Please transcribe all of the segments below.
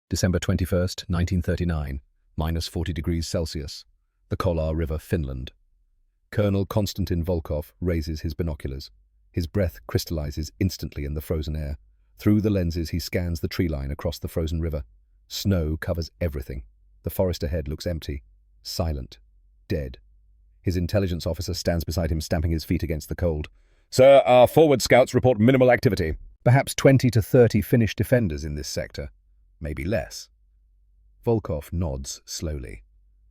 December 21st, 1939, -40 degrees Celsius, the Kolar River, Finland. Colonel Konstantin Volkov raises his binoculars. His breath crystallizes instantly in the frozen air. Through the lenses he scans the tree line across the frozen river. Snow covers everything. The forest ahead looks empty, silent, dead. His intelligence officer stands beside him, stamping his feet against the cold. "Sir, our forward scouts report minimal activity. Perhaps 20 to 30 Finnish defenders in this sector. Maybe less." Volkov nods slowly.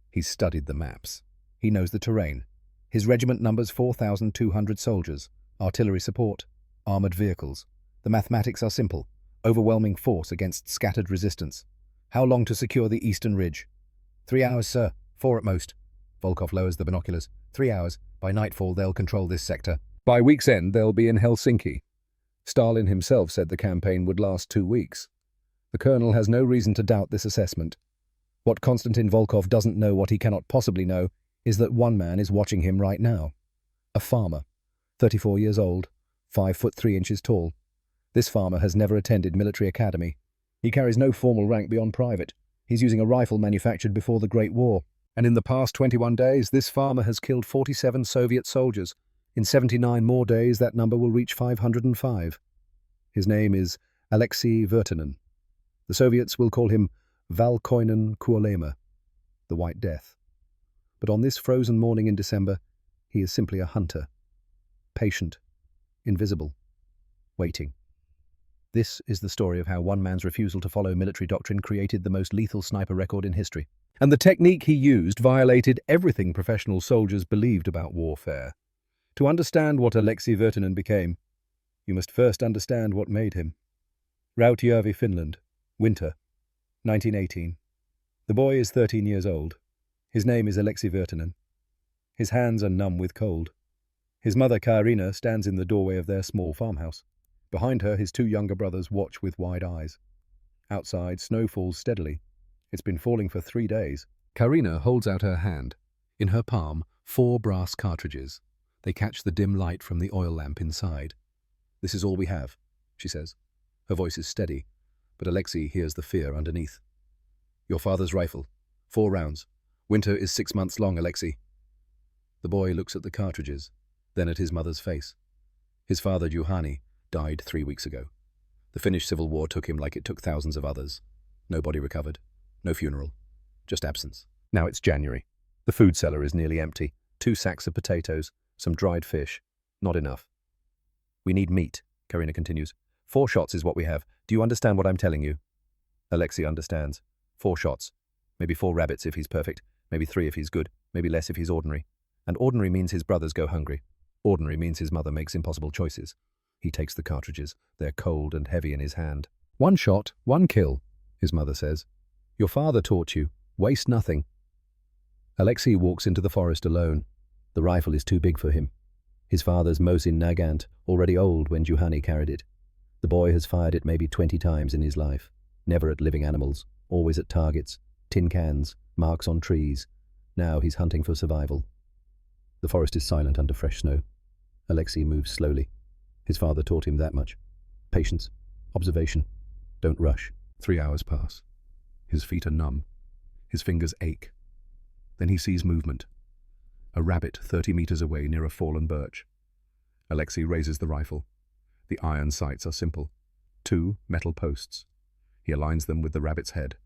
He's studied the maps. He knows the terrain. His regiment numbers 4,200 soldiers, artillery support, armored vehicles. The mathematics are simple. Overwhelming force against scattered resistance. How long to secure the eastern ridge? 3 hours, sir. 4 at most. Volkov lowers the binoculars. 3 hours. By nightfall, they'll control this sector. By week's end, they'll be in Helsinki. Stalin himself said the campaign would last 2 weeks. The colonel has no reason to doubt this assessment. What Konstantin Volkov doesn't know, what he cannot possibly know, is that one man is watching him right now. A farmer, 34 years old, 5 foot 3 inches tall. This farmer has never attended military academy. He carries no formal rank beyond private. He's using a rifle manufactured before the Great War. And in the past 21 days, this farmer has killed 47 Soviet soldiers. In 79 more days, that number will reach 505. His name is Alexei Vertinen. The Soviets will call him Valkoinen Kuolema, the White Death. But on this frozen morning in December, he is simply a hunter. Patient, invisible, waiting. This is the story of how one man's refusal to follow military doctrine created the most lethal sniper record in history. And the technique he used violated everything professional soldiers believed about warfare. To understand what Alexei Vertinen became, you must first understand what made him. Rautjärvi, Finland. Winter, 1918. The boy is 13 years old. His name is Alexei Vertinen. His hands are numb with cold. His mother, Kaarina, stands in the doorway of their small farmhouse. Behind her, his 2 younger brothers watch with wide eyes. Outside, snow falls steadily. It's been falling for 3 days. Kaarina holds out her hand. In her palm, 4 brass cartridges. They catch the dim light from the oil lamp inside. "This is all we have," she says. Her voice is steady, but Alexei hears the fear underneath. "Your father's rifle. 4 rounds. Winter is 6 months long, Alexei." The boy looks at the cartridges, then at his mother's face. His father, Juhani, died 3 weeks ago. The Finnish Civil War took him like it took thousands of others. No body recovered. No funeral. Just absence. Now it's January. The food cellar is nearly empty. 2 sacks of potatoes, some dried fish. Not enough. "We need meat," Kaarina continues. 4 shots is what we have. Do you understand what I'm telling you? Alexei understands. 4 shots. Maybe 4 rabbits if he's perfect. Maybe 3 if he's good. Maybe less if he's ordinary. And ordinary means his brothers go hungry. Ordinary means his mother makes impossible choices. He takes the cartridges. They're cold and heavy in his hand. "1 shot, 1 kill," his mother says. "Your father taught you. Waste nothing." Alexei walks into the forest alone. The rifle is too big for him. His father's Mosin Nagant, already old when Juhani carried it. The boy has fired it maybe 20 times in his life. Never at living animals, always at targets, tin cans, marks on trees. Now he's hunting for survival. The forest is silent under fresh snow. Alexei moves slowly. His father taught him that much. Patience, observation, don't rush. 3 hours pass. His feet are numb. His fingers ache. Then he sees movement. A rabbit 30 meters away near a fallen birch. Alexei raises the rifle. The iron sights are simple. 2 metal posts. He aligns them with the rabbit's head.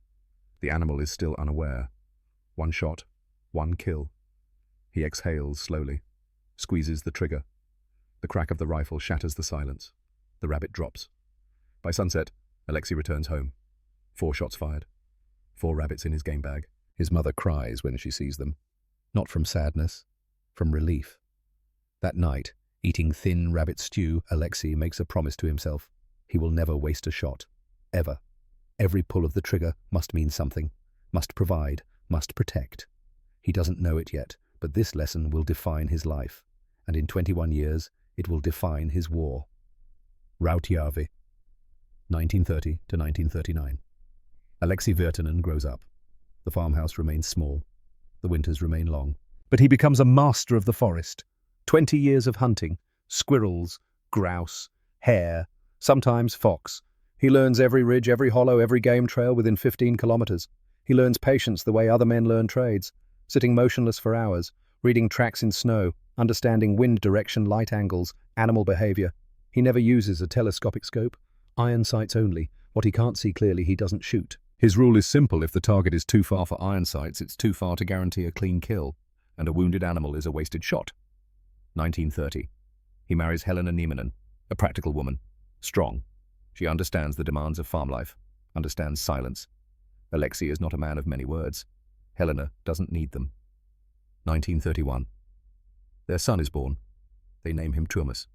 The animal is still unaware. 1 shot, 1 kill. He exhales slowly, squeezes the trigger. The crack of the rifle shatters the silence. The rabbit drops. By sunset, Alexei returns home. 4 shots fired. 4 rabbits in his game bag. His mother cries when she sees them. Not from sadness, from relief. That night, eating thin rabbit stew, Alexei makes a promise to himself. He will never waste a shot. Ever. Every pull of the trigger must mean something. Must provide. Must protect. He doesn't know it yet, but this lesson will define his life. And in 21 years, it will define his war. Rautjärvi, 1930 to 1939. Alexei Vertinen grows up. The farmhouse remains small. The winters remain long. But he becomes a master of the forest. 20 years of hunting, squirrels, grouse, hare, sometimes fox, He learns every ridge, every hollow, every game trail within 15 kilometers. He learns patience the way other men learn trades, sitting motionless for hours, reading tracks in snow, understanding wind direction, light angles, animal behavior. He never uses a telescopic scope, iron sights only. What he can't see clearly, he doesn't shoot. His rule is simple: if the target is too far for iron sights, it's too far to guarantee a clean kill, and a wounded animal is a wasted shot. 1930. He marries Helena Niemanen, a practical woman, strong. She understands the demands of farm life, understands silence. Alexei is not a man of many words. Helena doesn't need them. 1931. Their son is born. They name him Tuomas.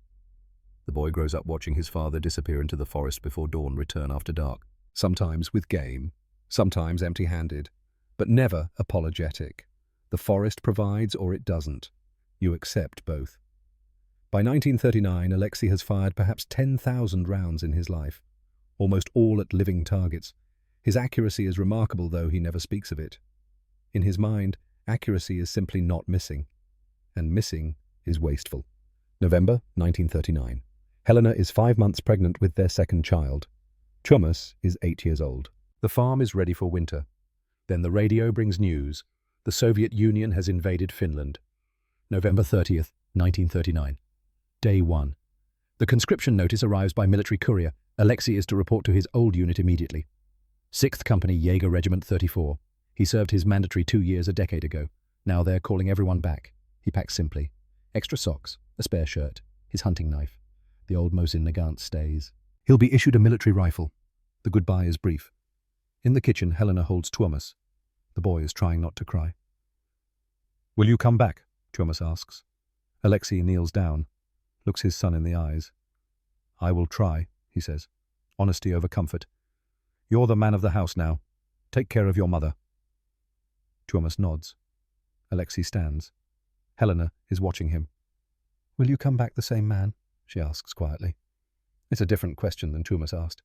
The boy grows up watching his father disappear into the forest before dawn, return after dark, sometimes with game, sometimes empty-handed, but never apologetic. The forest provides or it doesn't. You accept both. By 1939, Alexei has fired perhaps 10,000 rounds in his life, almost all at living targets. His accuracy is remarkable, though he never speaks of it. In his mind, accuracy is simply not missing, and missing is wasteful. November 1939. Helena is 5 months pregnant with their second child. Tuomas is 8 years old. The farm is ready for winter. Then the radio brings news. The Soviet Union has invaded Finland. November 30th, 1939. Day 1. The conscription notice arrives by military courier. Alexei is to report to his old unit immediately. 6th Company Jaeger Regiment 34. He served his mandatory 2 years a decade ago. Now they're calling everyone back. He packs simply. Extra socks, a spare shirt, his hunting knife. The old Mosin Nagant stays. He'll be issued a military rifle. The goodbye is brief. In the kitchen, Helena holds Tuomas. The boy is trying not to cry. "Will you come back?" Tuomas asks. Alexei kneels down, looks his son in the eyes. "I will try," he says. Honesty over comfort. "You're the man of the house now. Take care of your mother." Tuomas nods. Alexei stands. Helena is watching him. "Will you come back the same man?" she asks quietly. It's a different question than Tuomas asked.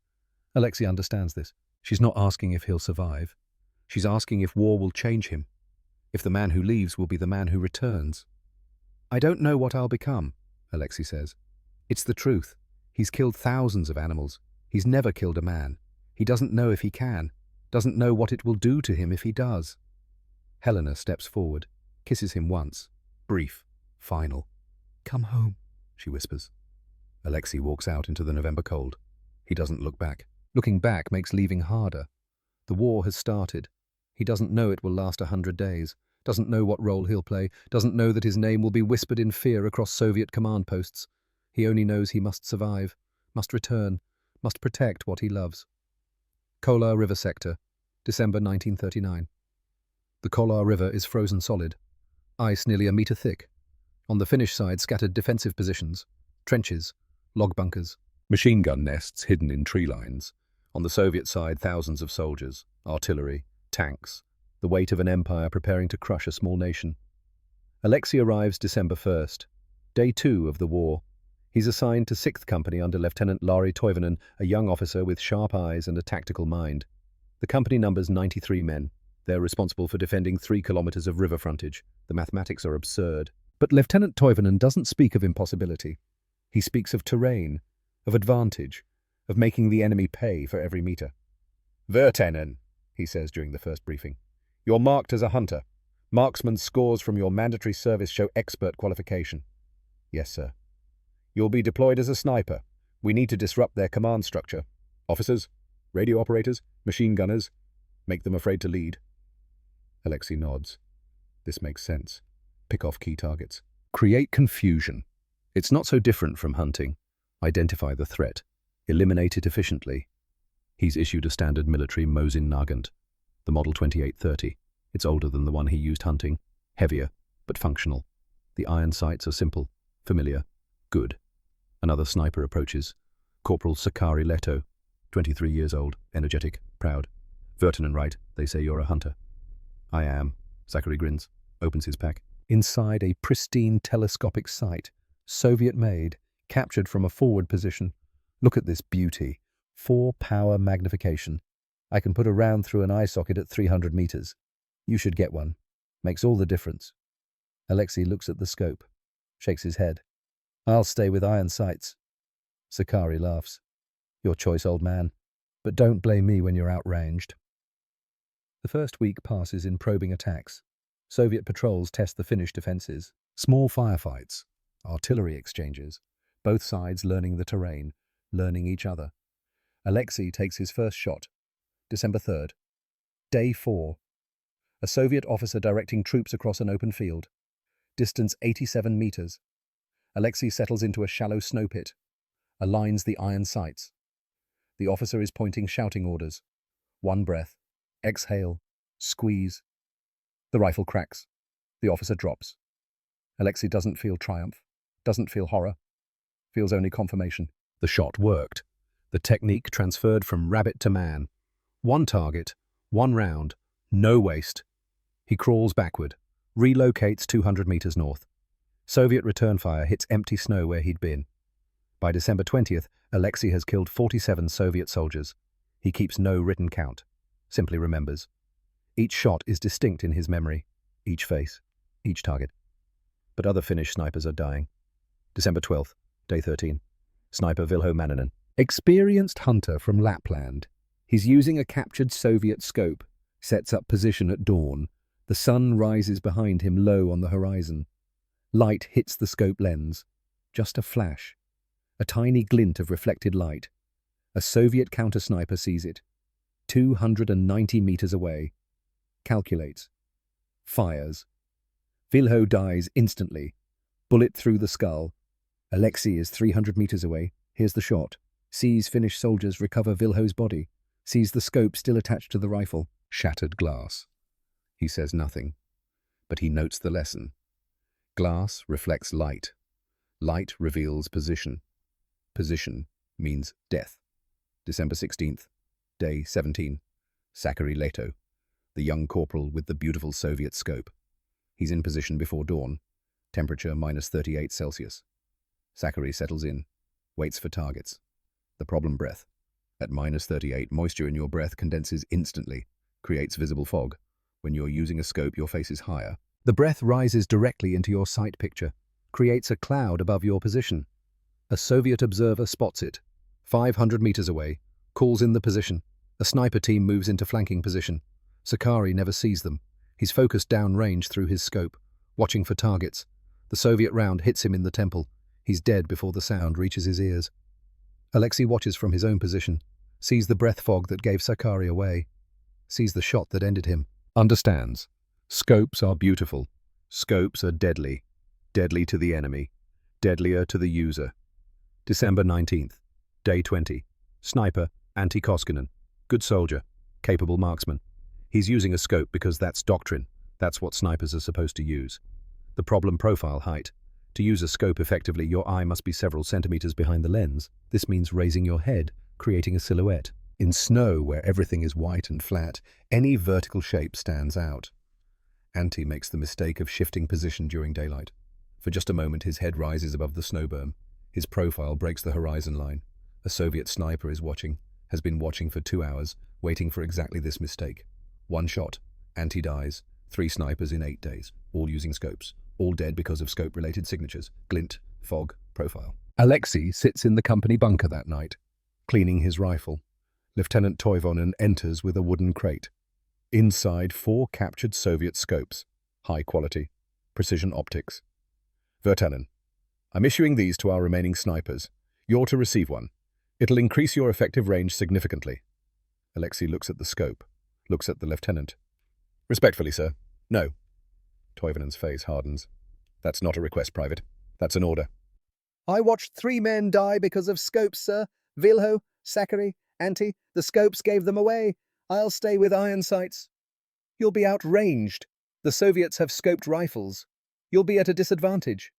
Alexei understands this. She's not asking if he'll survive. She's asking if war will change him, if the man who leaves will be the man who returns. "I don't know what I'll become," Alexei says. "It's the truth. He's killed thousands of animals. He's never killed a man. He doesn't know if he can, doesn't know what it will do to him if he does." Helena steps forward, kisses him once, brief, final. "Come home," she whispers. Alexei walks out into the November cold. He doesn't look back. Looking back makes leaving harder. The war has started. He doesn't know it will last 100 days, doesn't know what role he'll play, doesn't know that his name will be whispered in fear across Soviet command posts. He only knows he must survive, must return, must protect what he loves. Kolar River Sector, December 1939. The Kolar River is frozen solid, ice nearly a metre thick. On the Finnish side, scattered defensive positions, trenches, log bunkers, machine gun nests hidden in tree lines. On the Soviet side, thousands of soldiers, artillery, tanks, the weight of an empire preparing to crush a small nation. Alexei arrives December 1st, day 2 of the war. He's assigned to 6th Company under Lieutenant Lauri Toivonen, a young officer with sharp eyes and a tactical mind. The company numbers 93 men. They're responsible for defending 3 kilometers of river frontage. The mathematics are absurd. But Lieutenant Toivonen doesn't speak of impossibility. He speaks of terrain, of advantage, of making the enemy pay for every meter. "Vertanen," he says during the first briefing. "You're marked as a hunter. Marksman's scores from your mandatory service show expert qualification." "Yes, sir." "You'll be deployed as a sniper. We need to disrupt their command structure. Officers, radio operators, machine gunners. Make them afraid to lead." Alexei nods. This makes sense. Pick off key targets. Create confusion. It's not so different from hunting. Identify the threat. Eliminate it efficiently. He's issued a standard military Mosin Nagant, the Model 2830. It's older than the one he used hunting. Heavier, but functional. The iron sights are simple, familiar, good. Another sniper approaches. Corporal Sakari Leto, 23 years old, energetic, proud. "Vertanen right, they say you're a hunter." "I am." Zachary grins, opens his pack. Inside a pristine telescopic sight, Soviet-made, captured from a forward position. Look at this beauty. 4-power magnification. I can put a round through an eye socket at 300 meters. You should get one. Makes all the difference. Alexei looks at the scope, shakes his head. "I'll stay with iron sights." Sakari laughs. "Your choice, old man. But don't blame me when you're outranged. The first week passes in probing attacks. Soviet patrols test the Finnish defenses. Small firefights, artillery exchanges, both sides learning the terrain, learning each other. Alexei takes his first shot. December 3rd. Day 4. A Soviet officer directing troops across an open field. Distance 87 meters. Alexei settles into a shallow snow pit. Aligns the iron sights. The officer is pointing shouting orders. One breath. Exhale. Squeeze. The rifle cracks. The officer drops. Alexei doesn't feel triumph. Doesn't feel horror. Feels only confirmation. The shot worked. The technique transferred from rabbit to man. One target, one round, no waste. He crawls backward, relocates 200 meters north. Soviet return fire hits empty snow where he'd been. By December 20th, Alexei has killed 47 Soviet soldiers. He keeps no written count, simply remembers. Each shot is distinct in his memory, each face, each target. But other Finnish snipers are dying. December 12th, day 13. Sniper Vilho Manninen. Experienced hunter from Lapland. He's using a captured Soviet scope, sets up position at dawn. The sun rises behind him low on the horizon. Light hits the scope lens. Just a flash. A tiny glint of reflected light. A Soviet counter-sniper sees it. 290 meters away. Calculates. Fires. Vilho dies instantly. Bullet through the skull. Alexei is 300 meters away. Hears the shot. Sees Finnish soldiers recover Vilho's body. Sees the scope still attached to the rifle. Shattered glass. He says nothing, but he notes the lesson. Glass reflects light. Light reveals position. Position means death. December 16th, day 17. Zachary Leto, the young corporal with the beautiful Soviet scope. He's in position before dawn. Temperature -38 Celsius. Zachary settles in, waits for targets. The problem: breath. At -38, moisture in your breath condenses instantly, creates visible fog. When you're using a scope, your face is higher. The breath rises directly into your sight picture, creates a cloud above your position. A Soviet observer spots it. 500 meters away, calls in the position. A sniper team moves into flanking position. Zachary never sees them. He's focused downrange through his scope, watching for targets. The Soviet round hits him in the temple. He's dead before the sound reaches his ears. Alexei watches from his own position, sees the breath fog that gave Zachary away, sees the shot that ended him. Understands. Scopes are beautiful. Scopes are deadly. Deadly to the enemy. Deadlier to the user. December 19th, day 20. Sniper, Antti Koskinen. Good soldier. Capable marksman. He's using a scope because that's doctrine. That's what snipers are supposed to use. The problem: profile height. To use a scope effectively, your eye must be several centimeters behind the lens. This means raising your head, creating a silhouette. In snow, where everything is white and flat, any vertical shape stands out. Antti makes the mistake of shifting position during daylight. For just a moment, his head rises above the snow berm. His profile breaks the horizon line. A Soviet sniper is watching, has been watching for 2 hours, waiting for exactly this mistake. One shot. Antti dies. 3 snipers in 8 days, all using scopes. All dead because of scope-related signatures: glint, fog, profile. Alexei sits in the company bunker that night, cleaning his rifle. Lieutenant Toivonen enters with a wooden crate. Inside, 4 captured Soviet scopes. High quality. Precision optics. Virtanen, I'm issuing these to our remaining snipers. You're to receive one. It'll increase your effective range significantly. Alexei looks at the scope, looks at the lieutenant. Respectfully, sir. No. Toivonen's face hardens. That's not a request, Private. That's an order. I watched 3 men die because of scopes, sir. Vilho, Zachary, Antti. The scopes gave them away. I'll stay with iron sights. You'll be outranged. The Soviets have scoped rifles. You'll be at a disadvantage.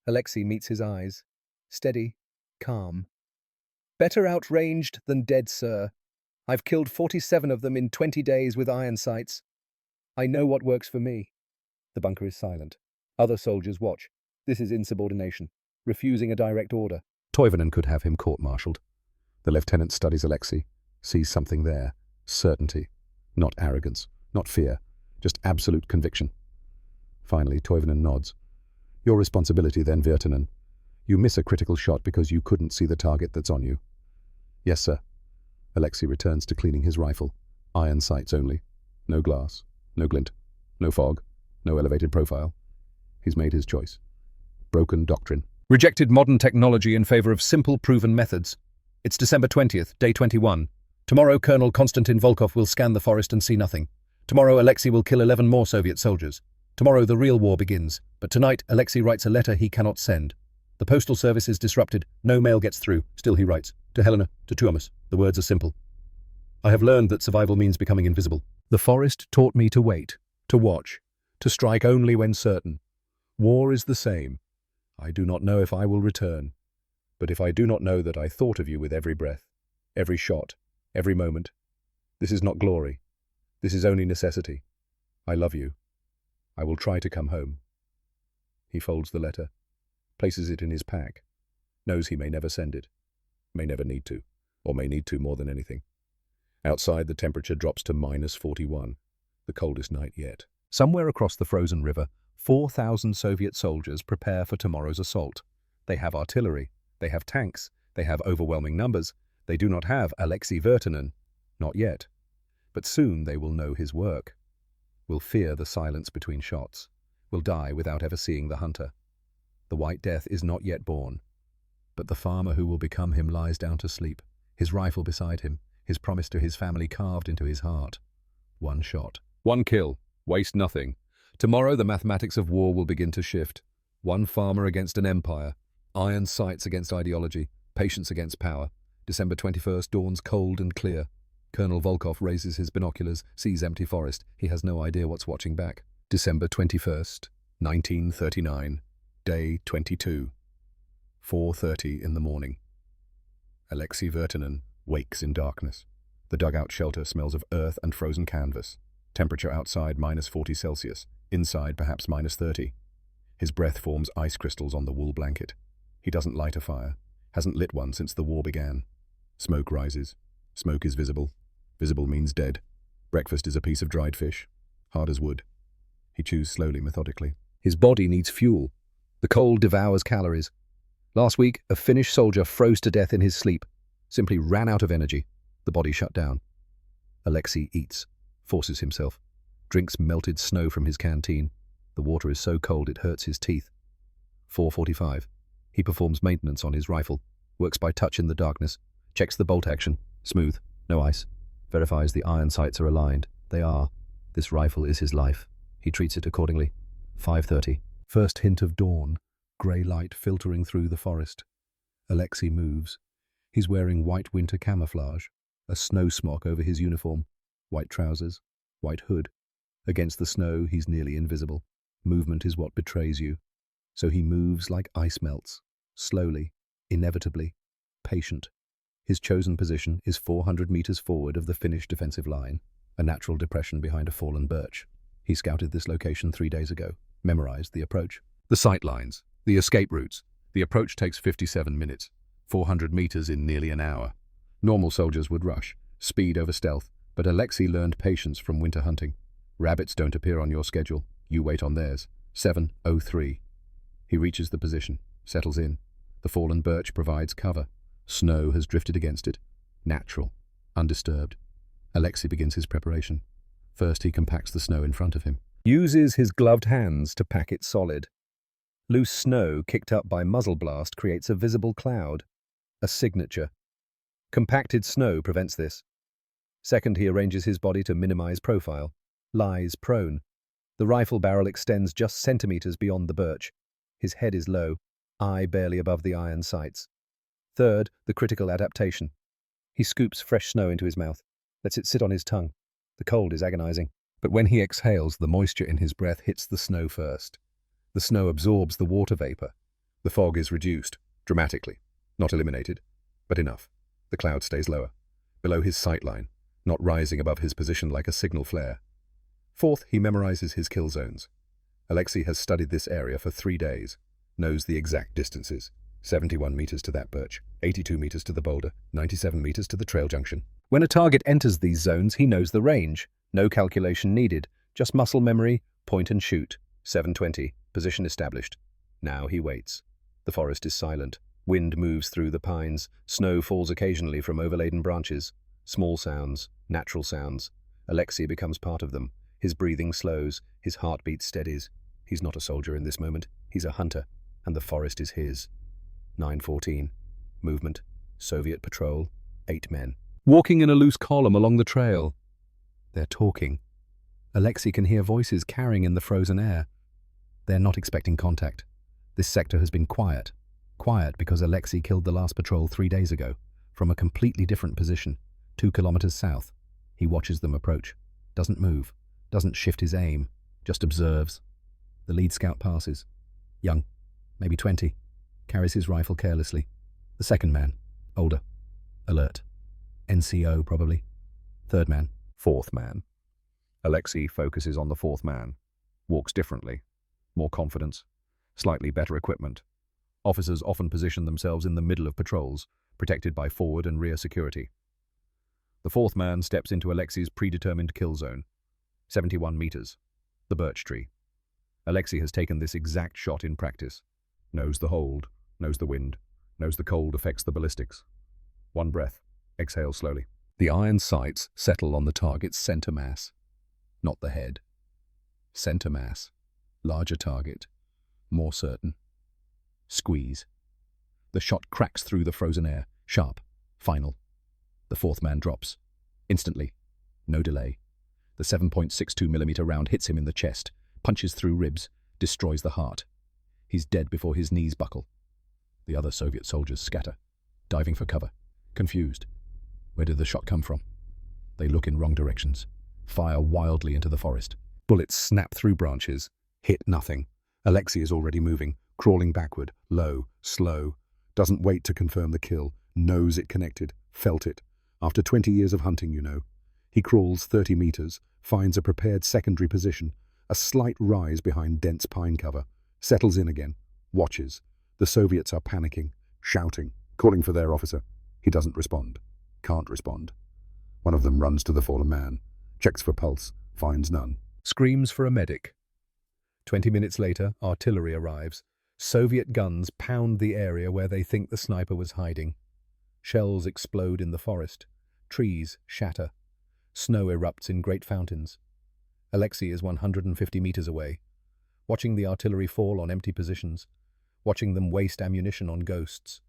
Alexei meets his eyes. Steady, calm. Better outranged than dead, sir. I've killed 47 of them in 20 days with iron sights. I know what works for me. The bunker is silent. Other soldiers watch. This is insubordination, refusing a direct order. Toivonen could have him court-martialed. The lieutenant studies Alexei, sees something there. Certainty. Not arrogance, not fear, just absolute conviction. Finally, Toivonen nods. Your responsibility then, Virtanen. You miss a critical shot because you couldn't see the target that's on you. Yes, sir. Alexei returns to cleaning his rifle. Iron sights only. No glass, no glint, no fog, no elevated profile. He's made his choice. Broken doctrine. Rejected modern technology in favor of simple, proven methods. It's December 20th, day 21. Tomorrow, Colonel Konstantin Volkov will scan the forest and see nothing. Tomorrow, Alexei will kill 11 more Soviet soldiers. Tomorrow, the real war begins. But tonight, Alexei writes a letter he cannot send. The postal service is disrupted. No mail gets through. Still he writes. To Helena, to Tuomas. The words are simple. I have learned that survival means becoming invisible. The forest taught me to wait, to watch, to strike only when certain. War is the same. I do not know if I will return. But if I do not know that I thought of you with every breath, every shot, every moment, this is not glory. This is only necessity. I love you. I will try to come home. He folds the letter, places it in his pack, knows he may never send it, may never need to, or may need to more than anything. Outside, the temperature drops to -41, the coldest night yet. Somewhere across the frozen river, 4,000 Soviet soldiers prepare for tomorrow's assault. They have artillery, they have tanks, they have overwhelming numbers. They do not have Alexei Vertinen, not yet. But soon they will know his work, will fear the silence between shots, will die without ever seeing the hunter. The White Death is not yet born, but the farmer who will become him lies down to sleep, his rifle beside him, his promise to his family carved into his heart. One shot, one kill, waste nothing. Tomorrow the mathematics of war will begin to shift. One farmer against an empire, iron sights against ideology, patience against power. December 21st dawns cold and clear. Colonel Volkov raises his binoculars, sees empty forest. He has no idea what's watching back. December 21st, 1939, day 22. 4:30 in the morning. Alexei Vertinen wakes in darkness. The dugout shelter smells of earth and frozen canvas. Temperature outside -40 Celsius, inside perhaps -30. His breath forms ice crystals on the wool blanket. He doesn't light a fire, hasn't lit one since the war began. Smoke rises. Smoke is visible. Visible means dead. Breakfast is a piece of dried fish, hard as wood. He chews slowly, methodically. His body needs fuel. The cold devours calories. Last week, a Finnish soldier froze to death in his sleep, simply ran out of energy. The body shut down. Alexei eats, forces himself, drinks melted snow from his canteen. The water is so cold it hurts his teeth. 4:45. He performs maintenance on his rifle, works by touch in the darkness, checks the bolt action, smooth, no ice, verifies the iron sights are aligned. They are. This rifle is his life. He treats it accordingly. 5:30. First hint of dawn, grey light filtering through the forest. Alexei moves. He's wearing white winter camouflage, a snow smock over his uniform, white trousers, white hood. Against the snow, he's nearly invisible. Movement is what betrays you. So he moves like ice melts, slowly, inevitably, patient. His chosen position is 400 meters forward of the Finnish defensive line, a natural depression behind a fallen birch. He scouted this location 3 days ago, memorized the approach. The sight lines, the escape routes. The approach takes 57 minutes, 400 meters in nearly an hour. Normal soldiers would rush, speed over stealth, but Alexei learned patience from winter hunting. Rabbits don't appear on your schedule, you wait on theirs. 7:03. He reaches the position, settles in. The fallen birch provides cover. Snow has drifted against it. Natural, undisturbed. Alexei begins his preparation. First he compacts the snow in front of him. Uses his gloved hands to pack it solid. Loose snow kicked up by muzzle blast creates a visible cloud, a signature. Compacted snow prevents this. Second, he arranges his body to minimize profile. Lies prone. The rifle barrel extends just centimeters beyond the birch. His head is low, eye barely above the iron sights. Third, the critical adaptation. He scoops fresh snow into his mouth, lets it sit on his tongue. The cold is agonizing, but when he exhales, the moisture in his breath hits the snow first. The snow absorbs the water vapor. The fog is reduced, dramatically. Not eliminated, but enough. The cloud stays lower, below his sight line, not rising above his position like a signal flare. Fourth, he memorizes his kill zones. Alexei has studied this area for 3 days, knows the exact distances. 71 meters to that birch, 82 meters to the boulder, 97 meters to the trail junction. When a target enters these zones, he knows the range. No calculation needed, just muscle memory, point and shoot. 7:20, position established. Now he waits. The forest is silent. Wind moves through the pines. Snow falls occasionally from overladen branches. Small sounds, natural sounds. Alexei becomes part of them. His breathing slows, his heartbeat steadies. He's not a soldier in this moment. He's a hunter, and the forest is his. 9:14. Movement. Soviet patrol. 8 men. Walking in a loose column along the trail. They're talking. Alexei can hear voices carrying in the frozen air. They're not expecting contact. This sector has been quiet. Quiet because Alexei killed the last patrol 3 days ago, from a completely different position, 2 kilometers south. He watches them approach. Doesn't move. Doesn't shift his aim. Just observes. The lead scout passes. Young, maybe 20. Carries his rifle carelessly. The second man, older. Alert. NCO, probably. Third man. Fourth man. Alexei focuses on the fourth man. Walks differently. More confidence. Slightly better equipment. Officers often position themselves in the middle of patrols, protected by forward and rear security. The fourth man steps into Alexei's predetermined kill zone. 71 meters. The birch tree. Alexei has taken this exact shot in practice. Knows the hold, knows the wind, knows the cold affects the ballistics. One breath. Exhale slowly. The iron sights settle on the target's center mass. Not the head. Center mass. Larger target. More certain. Squeeze. The shot cracks through the frozen air. Sharp. Final. The fourth man drops. Instantly. No delay. The 7.62mm round hits him in the chest, punches through ribs, destroys the heart. He's dead before his knees buckle. The other Soviet soldiers scatter, diving for cover, confused. Where did the shot come from? They look in wrong directions, fire wildly into the forest. Bullets snap through branches, hit nothing. Alexei is already moving, crawling backward, low, slow. Doesn't wait to confirm the kill, knows it connected, felt it. After 20 years of hunting, you know. He crawls 30 meters, finds a prepared secondary position, a slight rise behind dense pine cover, settles in again, watches. The Soviets are panicking, shouting, calling for their officer. He doesn't respond, can't respond. One of them runs to the fallen man, checks for pulse, finds none. Screams for a medic. 20 minutes later, artillery arrives. Soviet guns pound the area where they think the sniper was hiding. Shells explode in the forest. Trees shatter. Snow erupts in great fountains. Alexei is 150 meters away, watching the artillery fall on empty positions, watching them waste ammunition on ghosts.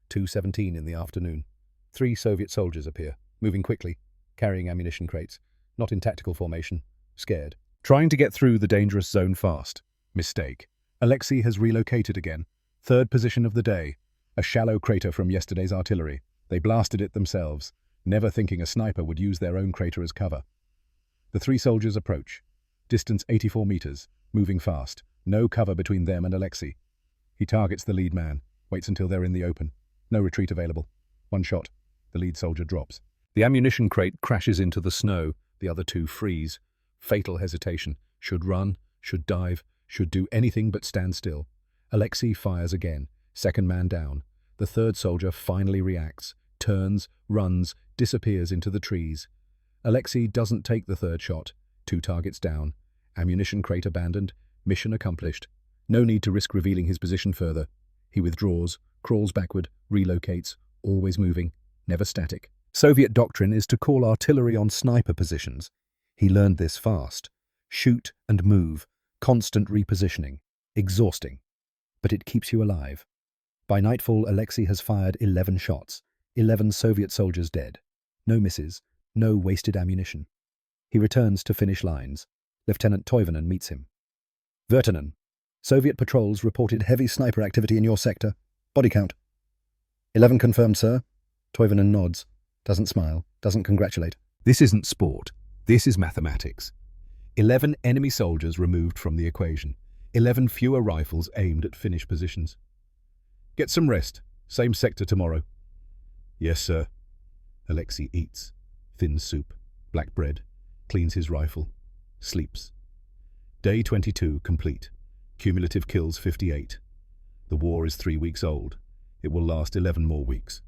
2:17 in the afternoon. 3 Soviet soldiers appear, moving quickly, carrying ammunition crates, not in tactical formation, scared. Trying to get through the dangerous zone fast. Mistake. Alexei has relocated again. Third position of the day. A shallow crater from yesterday's artillery. They blasted it themselves, never thinking a sniper would use their own crater as cover. The 3 soldiers approach. Distance 84 meters, moving fast. No cover between them and Alexei. He targets the lead man, waits until they're in the open. No retreat available. One shot. The lead soldier drops. The ammunition crate crashes into the snow. The other 2 freeze. Fatal hesitation. Should run, should dive, should do anything but stand still. Alexei fires again. Second man down. The third soldier finally reacts, turns, runs, disappears into the trees. Alexei doesn't take the third shot. 2 targets down. Ammunition crate abandoned. Mission accomplished. No need to risk revealing his position further. He withdraws, crawls backward, relocates, always moving, never static. Soviet doctrine is to call artillery on sniper positions. He learned this fast. Shoot and move, constant repositioning, exhausting. But it keeps you alive. By nightfall, Alexei has fired 11 shots, 11 Soviet soldiers dead. No misses, no wasted ammunition. He returns to finish lines. Lieutenant Toivonen meets him. Vertinen, Soviet patrols reported heavy sniper activity in your sector. Body count. 11 confirmed, sir. Toivonen nods, doesn't smile, doesn't congratulate. This isn't sport. This is mathematics. 11 enemy soldiers removed from the equation. 11 fewer rifles aimed at Finnish positions. Get some rest. Same sector tomorrow. Yes, sir. Alexei eats. Thin soup, black bread, cleans his rifle, sleeps. Day 22 complete. Cumulative kills 58. The war is 3 weeks old. It will last 11 more weeks.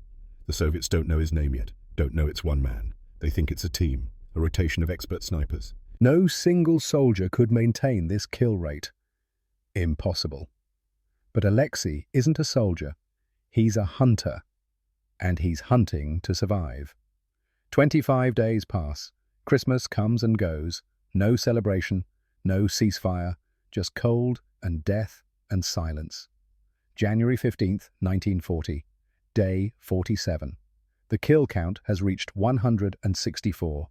The Soviets don't know his name yet, don't know it's one man. They think it's a team, a rotation of expert snipers. No single soldier could maintain this kill rate. Impossible. But Alexei isn't a soldier. He's a hunter. And he's hunting to survive. 25 days pass. Christmas comes and goes. No celebration, no ceasefire, just cold and death and silence. January 15th, 1940. Day 47. The kill count has reached 164.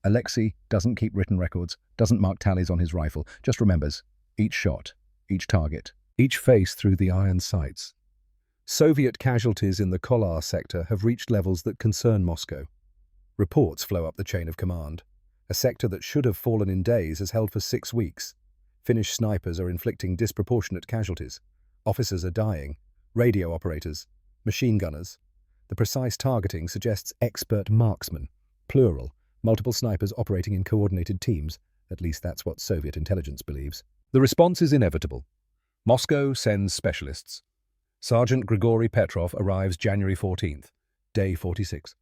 Alexei doesn't keep written records, doesn't mark tallies on his rifle, just remembers each shot, each target, each face through the iron sights. Soviet casualties in the Kolar sector have reached levels that concern Moscow. Reports flow up the chain of command. A sector that should have fallen in days has held for 6 weeks. Finnish snipers are inflicting disproportionate casualties. Officers are dying, radio operators, machine gunners. The precise targeting suggests expert marksmen, plural, multiple snipers operating in coordinated teams. At least that's what Soviet intelligence believes. The response is inevitable. Moscow sends specialists. Sergeant Grigory Petrov arrives January 14th, day 46.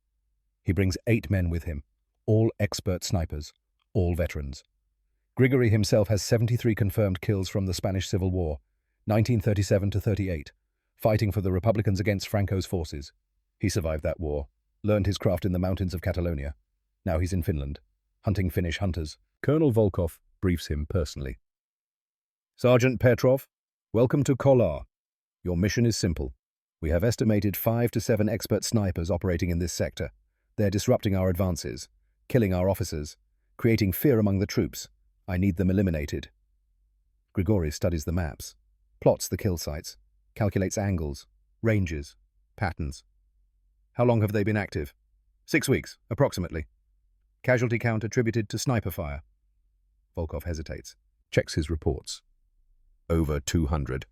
He brings 8 men with him, all expert snipers, all veterans. Grigory himself has 73 confirmed kills from the Spanish Civil War, 1937 to 38, fighting for the Republicans against Franco's forces. He survived that war, learned his craft in the mountains of Catalonia. Now he's in Finland, hunting Finnish hunters. Colonel Volkov briefs him personally. Sergeant Petrov, welcome to Kolar. Your mission is simple. We have estimated 5 to 7 expert snipers operating in this sector. They're disrupting our advances, killing our officers, creating fear among the troops. I need them eliminated. Grigory studies the maps, plots the kill sites, calculates angles, ranges, patterns. How long have they been active? 6 weeks, approximately. Casualty count attributed to sniper fire. Volkov hesitates, checks his reports. Over 200.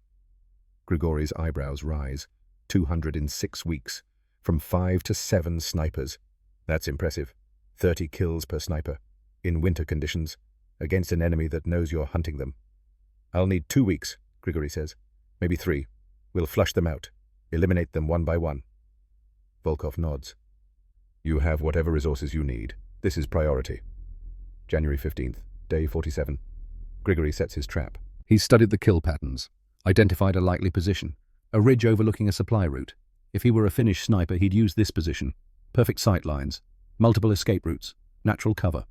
Grigory's eyebrows rise. 200 in 6 weeks, from 5 to 7 snipers. That's impressive. 30 kills per sniper, in winter conditions, against an enemy that knows you're hunting them. I'll need 2 weeks, Grigory says. Maybe 3. We'll flush them out, eliminate them one by one. Volkov nods. You have whatever resources you need. This is priority. January 15th, day 47. Grigory sets his trap. He's studied the kill patterns, identified a likely position, a ridge overlooking a supply route. If he were a Finnish sniper, he'd use this position. Perfect sight lines, multiple escape routes, natural cover.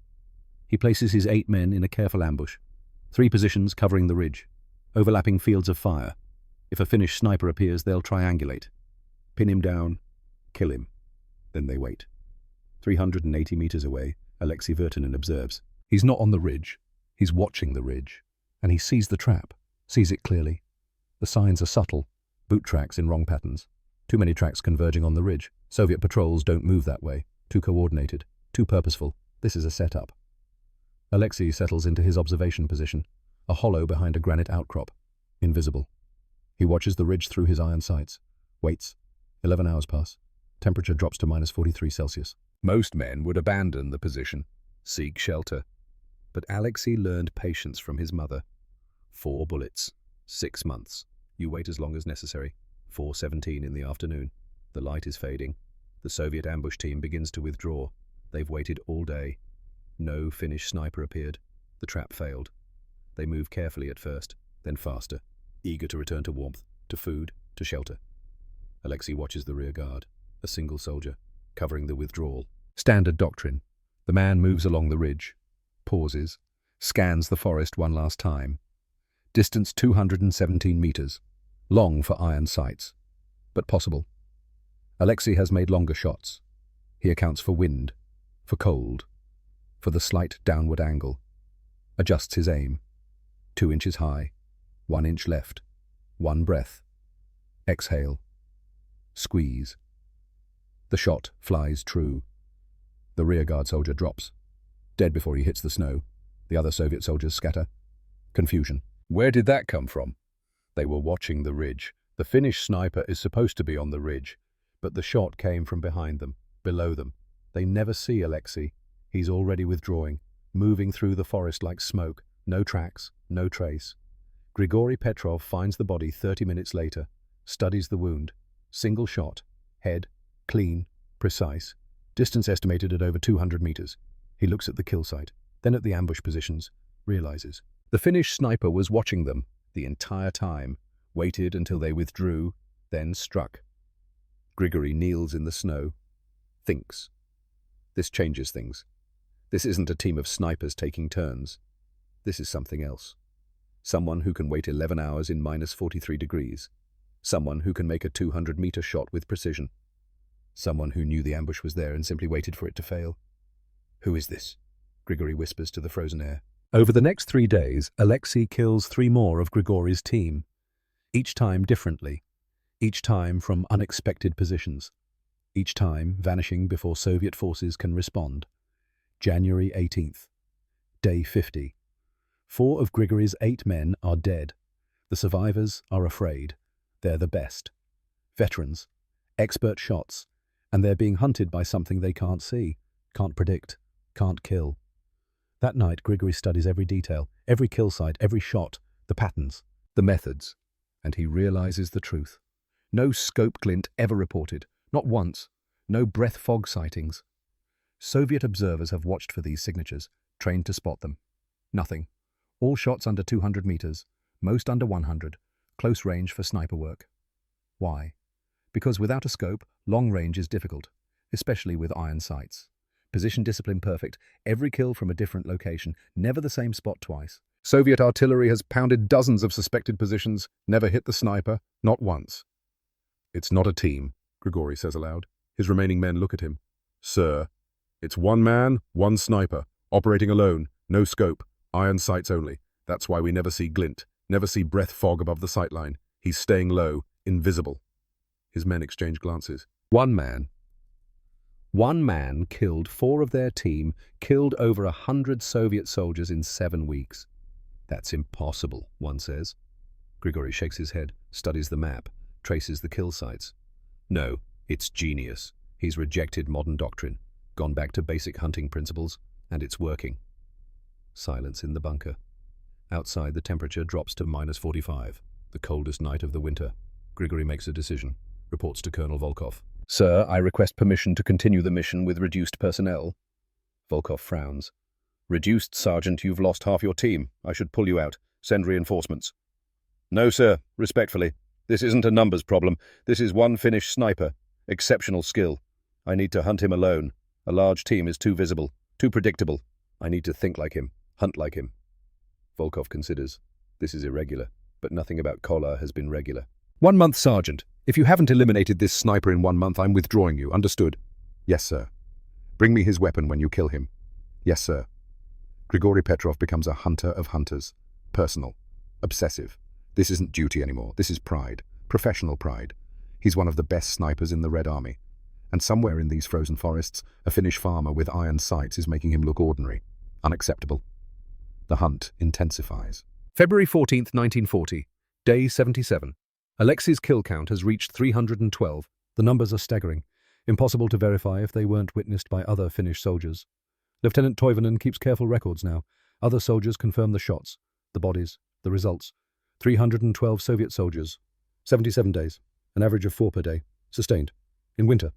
He places his 8 men in a careful ambush. 3 positions covering the ridge, overlapping fields of fire. If a Finnish sniper appears, they'll triangulate. Pin him down, kill him. Then they wait. 380 meters away, Alexei Vertinin observes. He's not on the ridge. He's watching the ridge. And he sees the trap, sees it clearly. The signs are subtle, boot tracks in wrong patterns. Too many tracks converging on the ridge. Soviet patrols don't move that way. Too coordinated, too purposeful. This is a setup. Alexei settles into his observation position, a hollow behind a granite outcrop, invisible. He watches the ridge through his iron sights, waits. 11 hours pass. Temperature drops to minus 43 Celsius. Most men would abandon the position, seek shelter. But Alexei learned patience from his mother. 4 bullets, 6 months. You wait as long as necessary. 4:17 in the afternoon. The light is fading. The Soviet ambush team begins to withdraw. They've waited all day. No Finnish sniper appeared. The trap failed. They move carefully at first, then faster, eager to return to warmth, to food, to shelter. Alexei watches the rear guard, a single soldier, covering the withdrawal. Standard doctrine. The man moves along the ridge, pauses, scans the forest one last time. Distance 217 meters. Long for iron sights, but possible. Alexei has made longer shots. He accounts for wind, for cold, for the slight downward angle. Adjusts his aim. 2 inches high, 1 inch left. 1 breath. Exhale. Squeeze. The shot flies true. The rearguard soldier drops, dead before he hits the snow. The other Soviet soldiers scatter. Confusion. Where did that come from? They were watching the ridge. The Finnish sniper is supposed to be on the ridge, but the shot came from behind them, below them. They never see Alexei. He's already withdrawing, moving through the forest like smoke. No tracks, no trace. Grigory Petrov finds the body 30 minutes later, studies the wound. Single shot, head, clean, precise. Distance estimated at over 200 meters. He looks at the kill site, then at the ambush positions, realizes. The Finnish sniper was watching them the entire time, waited until they withdrew, then struck. Grigory kneels in the snow, thinks. This changes things. This isn't a team of snipers taking turns. This is something else. Someone who can wait 11 hours in minus 43 degrees. Someone who can make a 200-meter shot with precision. Someone who knew the ambush was there and simply waited for it to fail. Who is this? Grigory whispers to the frozen air. Over the next 3 days, Alexei kills 3 more of Grigory's team, each time differently, each time from unexpected positions, each time vanishing before Soviet forces can respond. January 18th, day 50. 4 of Grigory's 8 men are dead. The survivors are afraid. They're the best. Veterans, expert shots, and they're being hunted by something they can't see, can't predict, can't kill. That night, Grigory studies every detail, every kill site, every shot, the patterns, the methods, and he realizes the truth. No scope glint ever reported, not once, no breath fog sightings. Soviet observers have watched for these signatures, trained to spot them. Nothing. All shots under 200 meters, most under 100, close range for sniper work. Why? Because without a scope, long range is difficult, especially with iron sights. Position discipline perfect, every kill from a different location, never the same spot twice. Soviet artillery has pounded dozens of suspected positions, never hit the sniper, not once. It's not a team, Grigory says aloud. His remaining men look at him. Sir, it's one man, one sniper, operating alone, no scope, iron sights only. That's why we never see glint, never see breath fog above the sight line. He's staying low, invisible. His men exchange glances. One man killed 4 of their team, killed over 100 Soviet soldiers in 7 weeks. That's impossible, one says. Grigory shakes his head, studies the map, traces the kill sites. No, it's genius. He's rejected modern doctrine, gone back to basic hunting principles, and it's working. Silence in the bunker. Outside, the temperature drops to minus 45, the coldest night of the winter. Grigory makes a decision, reports to Colonel Volkov. Sir, I request permission to continue the mission with reduced personnel. Volkov frowns. Reduced, Sergeant, you've lost half your team. I should pull you out. Send reinforcements. No, sir, respectfully. This isn't a numbers problem. This is one Finnish sniper. Exceptional skill. I need to hunt him alone. A large team is too visible, too predictable. I need to think like him, hunt like him. Volkov considers. This is irregular, but nothing about Kolar has been regular. 1 month, Sergeant. If you haven't eliminated this sniper in 1 month, I'm withdrawing you. Understood? Yes, sir. Bring me his weapon when you kill him. Yes, sir. Grigory Petrov becomes a hunter of hunters. Personal. Obsessive. This isn't duty anymore. This is pride. Professional pride. He's one of the best snipers in the Red Army. And somewhere in these frozen forests, a Finnish farmer with iron sights is making him look ordinary. Unacceptable. The hunt intensifies. February 14th, 1940. Day 77. Alexei's kill count has reached 312. The numbers are staggering. Impossible to verify if they weren't witnessed by other Finnish soldiers. Lieutenant Toivonen keeps careful records now. Other soldiers confirm the shots, the bodies, the results. 312 Soviet soldiers. 77 days. An average of 4 per day. Sustained. In winter.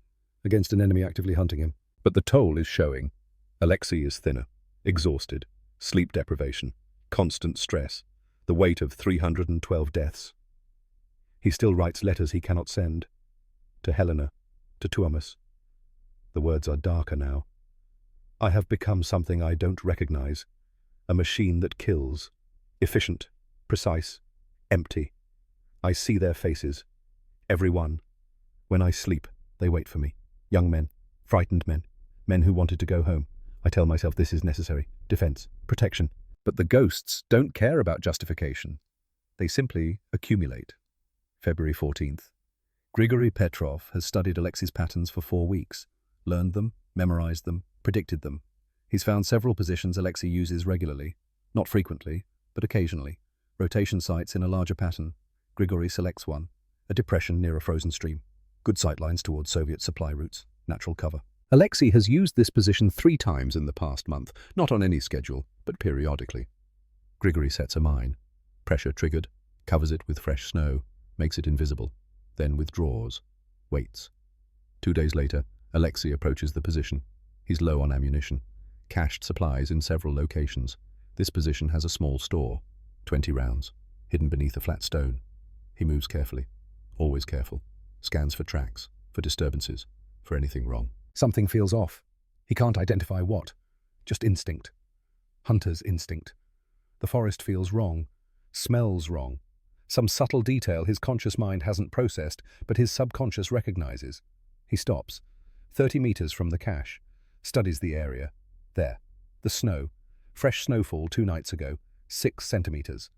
Against an enemy actively hunting him. But the toll is showing. Alexei is thinner. Exhausted. Sleep deprivation. Constant stress. The weight of 312 deaths. He still writes letters he cannot send. To Helena. To Tuomas. The words are darker now. I have become something I don't recognize. A machine that kills. Efficient. Precise. Empty. I see their faces. Every one. When I sleep, they wait for me. Young men. Frightened men. Men who wanted to go home. I tell myself this is necessary. Defense. Protection. But the ghosts don't care about justification. They simply accumulate. February 14th. Grigory Petrov has studied Alexei's patterns for 4 weeks. Learned them, memorized them, predicted them. He's found several positions Alexei uses regularly. Not frequently, but occasionally. Rotation sites in a larger pattern. Grigory selects one. A depression near a frozen stream. Good sightlines towards Soviet supply routes. Natural cover. Alexei has used this position 3 times in the past month, not on any schedule, but periodically. Grigory sets a mine. Pressure triggered. Covers it with fresh snow. Makes it invisible. Then withdraws. Waits. 2 days later, Alexei approaches the position. He's low on ammunition. Cached supplies in several locations. This position has a small store. 20 rounds. Hidden beneath a flat stone. He moves carefully. Always careful. Scans for tracks. For disturbances. For anything wrong. Something feels off. He can't identify what. Just instinct. Hunter's instinct. The forest feels wrong, smells wrong. Some subtle detail his conscious mind hasn't processed, but his subconscious recognizes. He stops, 30 meters from the cache, studies the area. There, the snow. Fresh snowfall 2 nights ago, 6 centimeters.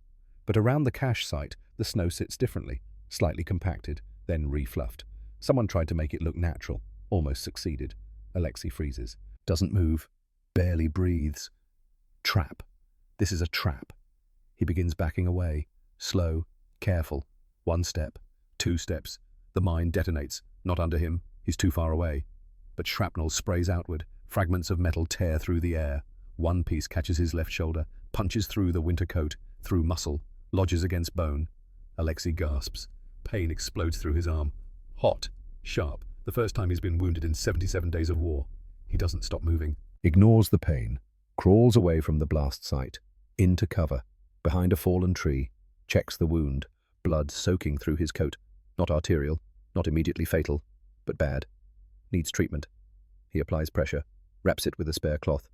But around the cache site, the snow sits differently, slightly compacted, then refluffed. Someone tried to make it look natural, almost succeeded. Alexei freezes. Doesn't move, barely breathes. Trap. This is a trap. He begins backing away, slow, careful. 1 step, 2 steps. The mine detonates, not under him, he's too far away. But shrapnel sprays outward, fragments of metal tear through the air. One piece catches his left shoulder, punches through the winter coat, through muscle, lodges against bone. Alexei gasps. Pain explodes through his arm. Hot, sharp, the first time he's been wounded in 77 days of war. He doesn't stop moving. Ignores the pain, crawls away from the blast site, into cover, behind a fallen tree, checks the wound, blood soaking through his coat. Not arterial, not immediately fatal, but bad. Needs treatment. He applies pressure, wraps it with a spare cloth.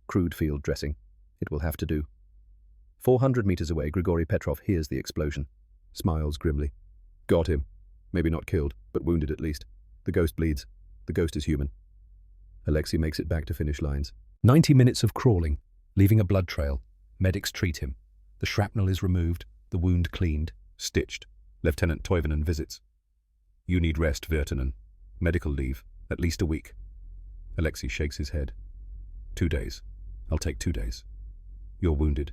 Crude field dressing. It will have to do. 400 meters away, Grigory Petrov hears the explosion. Smiles grimly. Got him. Maybe not killed, but wounded at least. The ghost bleeds. The ghost is human. Alexei makes it back to finish lines. 90 minutes of crawling, leaving a blood trail. Medics treat him. The shrapnel is removed, the wound cleaned, stitched. Lieutenant Toivonen visits. You need rest, Virtanen. Medical leave, at least a week. Alexei shakes his head. 2 days. I'll take 2 days. You're wounded.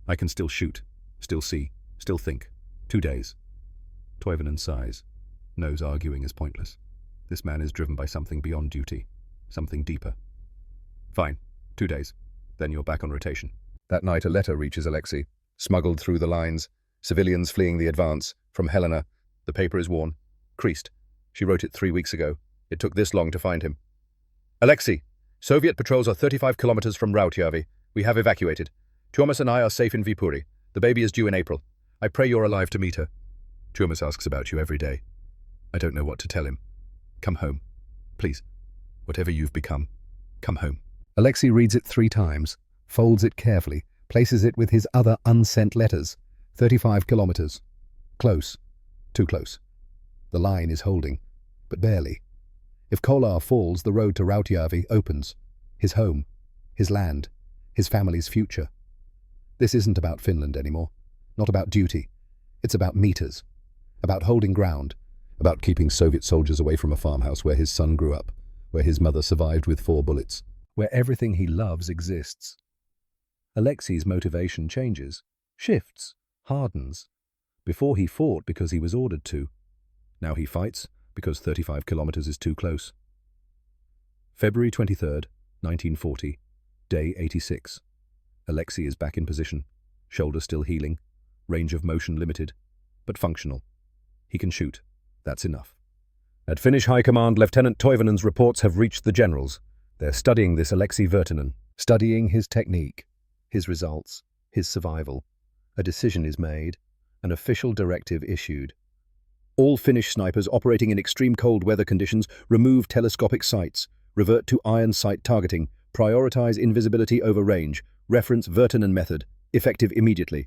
I can still shoot, still see, still think. 2 days. Toivonen sighs. Knows arguing is pointless. This man is driven by something beyond duty, something deeper. Fine, 2 days. Then you're back on rotation. That night a letter reaches Alexei, smuggled through the lines. Civilians fleeing the advance. From Helena. The paper is worn. Creased. She wrote it 3 weeks ago. It took this long to find him. Alexei, Soviet patrols are 35 kilometers from Rautjärvi. We have evacuated. Tuomas and I are safe in Viipuri. The baby is due in April. I pray you're alive to meet her. Tuomas asks about you every day. I don't know what to tell him. Come home. Please. Whatever you've become, come home. Alexei reads it 3 times, folds it carefully, places it with his other unsent letters. 35 kilometers. Close. Too close. The line is holding, but barely. If Kolar falls, the road to Rautjärvi opens. His home, his land, his family's future. This isn't about Finland anymore. Not about duty. It's about meters. About holding ground. About keeping Soviet soldiers away from a farmhouse where his son grew up, where his mother survived with 4 bullets, where everything he loves exists. Alexei's motivation changes, shifts, hardens. Before he fought because he was ordered to. Now he fights because 35 kilometers is too close. February 23rd, 1940, day 86. Alexei is back in position, shoulder still healing, range of motion limited, but functional. He can shoot. That's enough. At Finnish High Command, Lieutenant Toivonen's reports have reached the generals. They're studying this Alexei Virtanen, studying his technique, his results, his survival. A decision is made, an official directive issued. All Finnish snipers operating in extreme cold weather conditions remove telescopic sights, revert to iron sight targeting, prioritize invisibility over range, reference Virtanen method, effective immediately.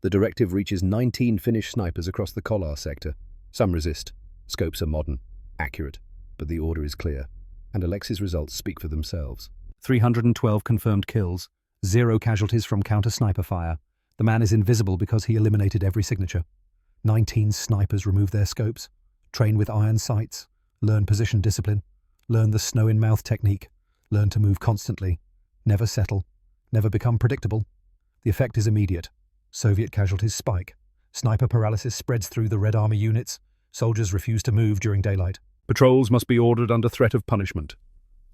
The directive reaches 19 Finnish snipers across the Kolar sector. Some resist. Scopes are modern, accurate, but the order is clear, and Alexei's results speak for themselves. 312 confirmed kills, 0 casualties from counter-sniper fire. The man is invisible because he eliminated every signature. 19 snipers remove their scopes, train with iron sights, learn position discipline, learn the snow-in-mouth technique, learn to move constantly, never settle, never become predictable. The effect is immediate. Soviet casualties spike. Sniper paralysis spreads through the Red Army units. Soldiers refuse to move during daylight. Patrols must be ordered under threat of punishment.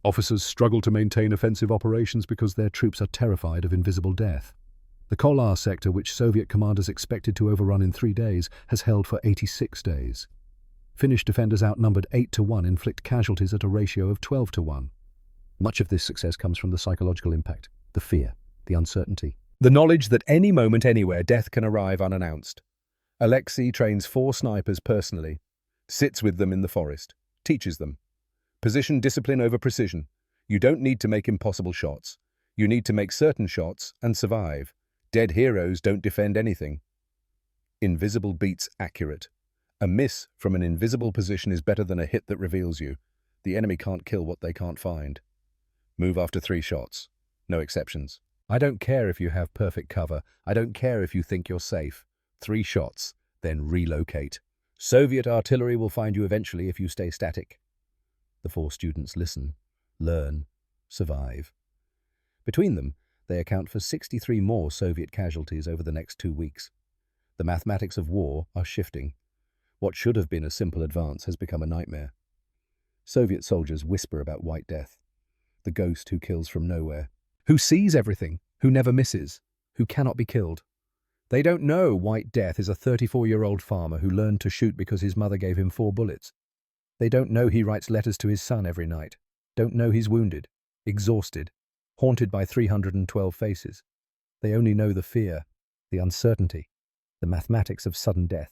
Officers struggle to maintain offensive operations because their troops are terrified of invisible death. The Kolar sector, which Soviet commanders expected to overrun in 3 days, has held for 86 days. Finnish defenders outnumbered 8-1 inflict casualties at a ratio of 12-1. Much of this success comes from the psychological impact, the fear, the uncertainty. The knowledge that any moment, anywhere, death can arrive unannounced. Alexei trains 4 snipers personally, sits with them in the forest, teaches them. Position discipline over precision. You don't need to make impossible shots. You need to make certain shots and survive. Dead heroes don't defend anything. Invisible beats accurate. A miss from an invisible position is better than a hit that reveals you. The enemy can't kill what they can't find. Move after 3 shots. No exceptions. I don't care if you have perfect cover. I don't care if you think you're safe. 3 shots, then relocate. Soviet artillery will find you eventually if you stay static. The 4 students listen, learn, survive. Between them, they account for 63 more Soviet casualties over the next 2 weeks. The mathematics of war are shifting. What should have been a simple advance has become a nightmare. Soviet soldiers whisper about White Death, the ghost who kills from nowhere, who sees everything, who never misses, who cannot be killed. They don't know White Death is a 34-year-old farmer who learned to shoot because his mother gave him 4 bullets. They don't know he writes letters to his son every night, don't know he's wounded, exhausted, haunted by 312 faces. They only know the fear, the uncertainty, the mathematics of sudden death.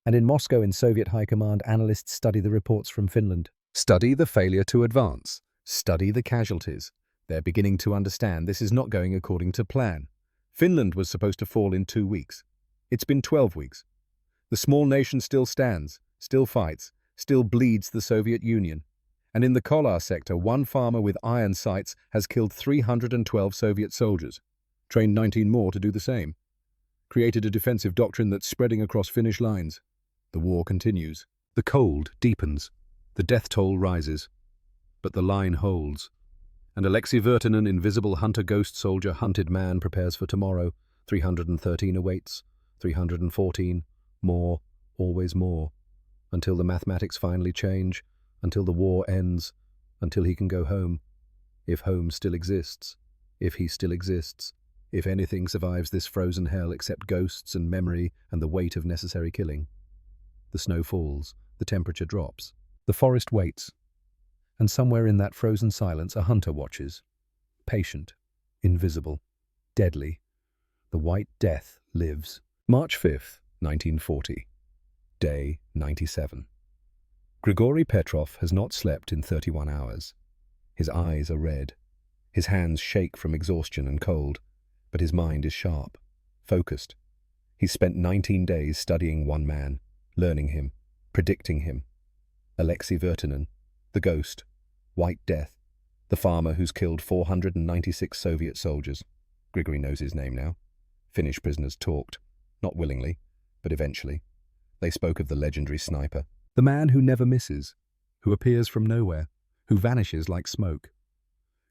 And in Moscow, in Soviet High Command, analysts study the reports from Finland. Study the failure to advance. Study the casualties. They're beginning to understand this is not going according to plan. Finland was supposed to fall in 2 weeks. It's been 12 weeks. The small nation still stands, still fights, still bleeds the Soviet Union. And in the Kolar sector, one farmer with iron sights has killed 312 Soviet soldiers, trained 19 more to do the same, created a defensive doctrine that's spreading across Finnish lines. The war continues. The cold deepens. The death toll rises. But the line holds. And Alexei Vertinen, invisible hunter ghost soldier, hunted man, prepares for tomorrow. 313 awaits. 314. More. Always more. Until the mathematics finally change. Until the war ends. Until he can go home. If home still exists. If he still exists. If anything survives this frozen hell except ghosts and memory and the weight of necessary killing. The snow falls. The temperature drops. The forest waits. And somewhere in that frozen silence a hunter watches. Patient. Invisible. Deadly. The White Death lives. March 5th, 1940. Day 97. Grigory Petrov has not slept in 31 hours. His eyes are red. His hands shake from exhaustion and cold, but his mind is sharp, focused. He's spent 19 days studying one man, learning him, predicting him. Alexei Vertinen, the ghost, White Death, the farmer who's killed 496 Soviet soldiers. Grigory knows his name now. Finnish prisoners talked, not willingly, but eventually. They spoke of the legendary sniper, the man who never misses, who appears from nowhere, who vanishes like smoke.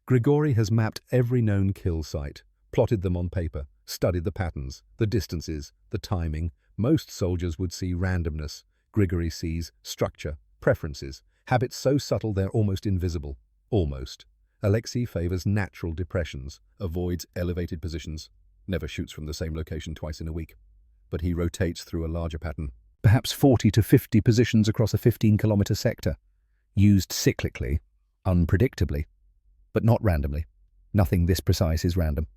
Grigory has mapped every known kill site, plotted them on paper, studied the patterns, the distances, the timing. Most soldiers would see randomness. Grigory sees structure, preferences, habits so subtle they're almost invisible. Almost. Alexei favors natural depressions, avoids elevated positions, never shoots from the same location twice in a week. But he rotates through a larger pattern, perhaps 40 to 50 positions across a 15-kilometer sector, used cyclically, unpredictably, but not randomly. Nothing this precise is random.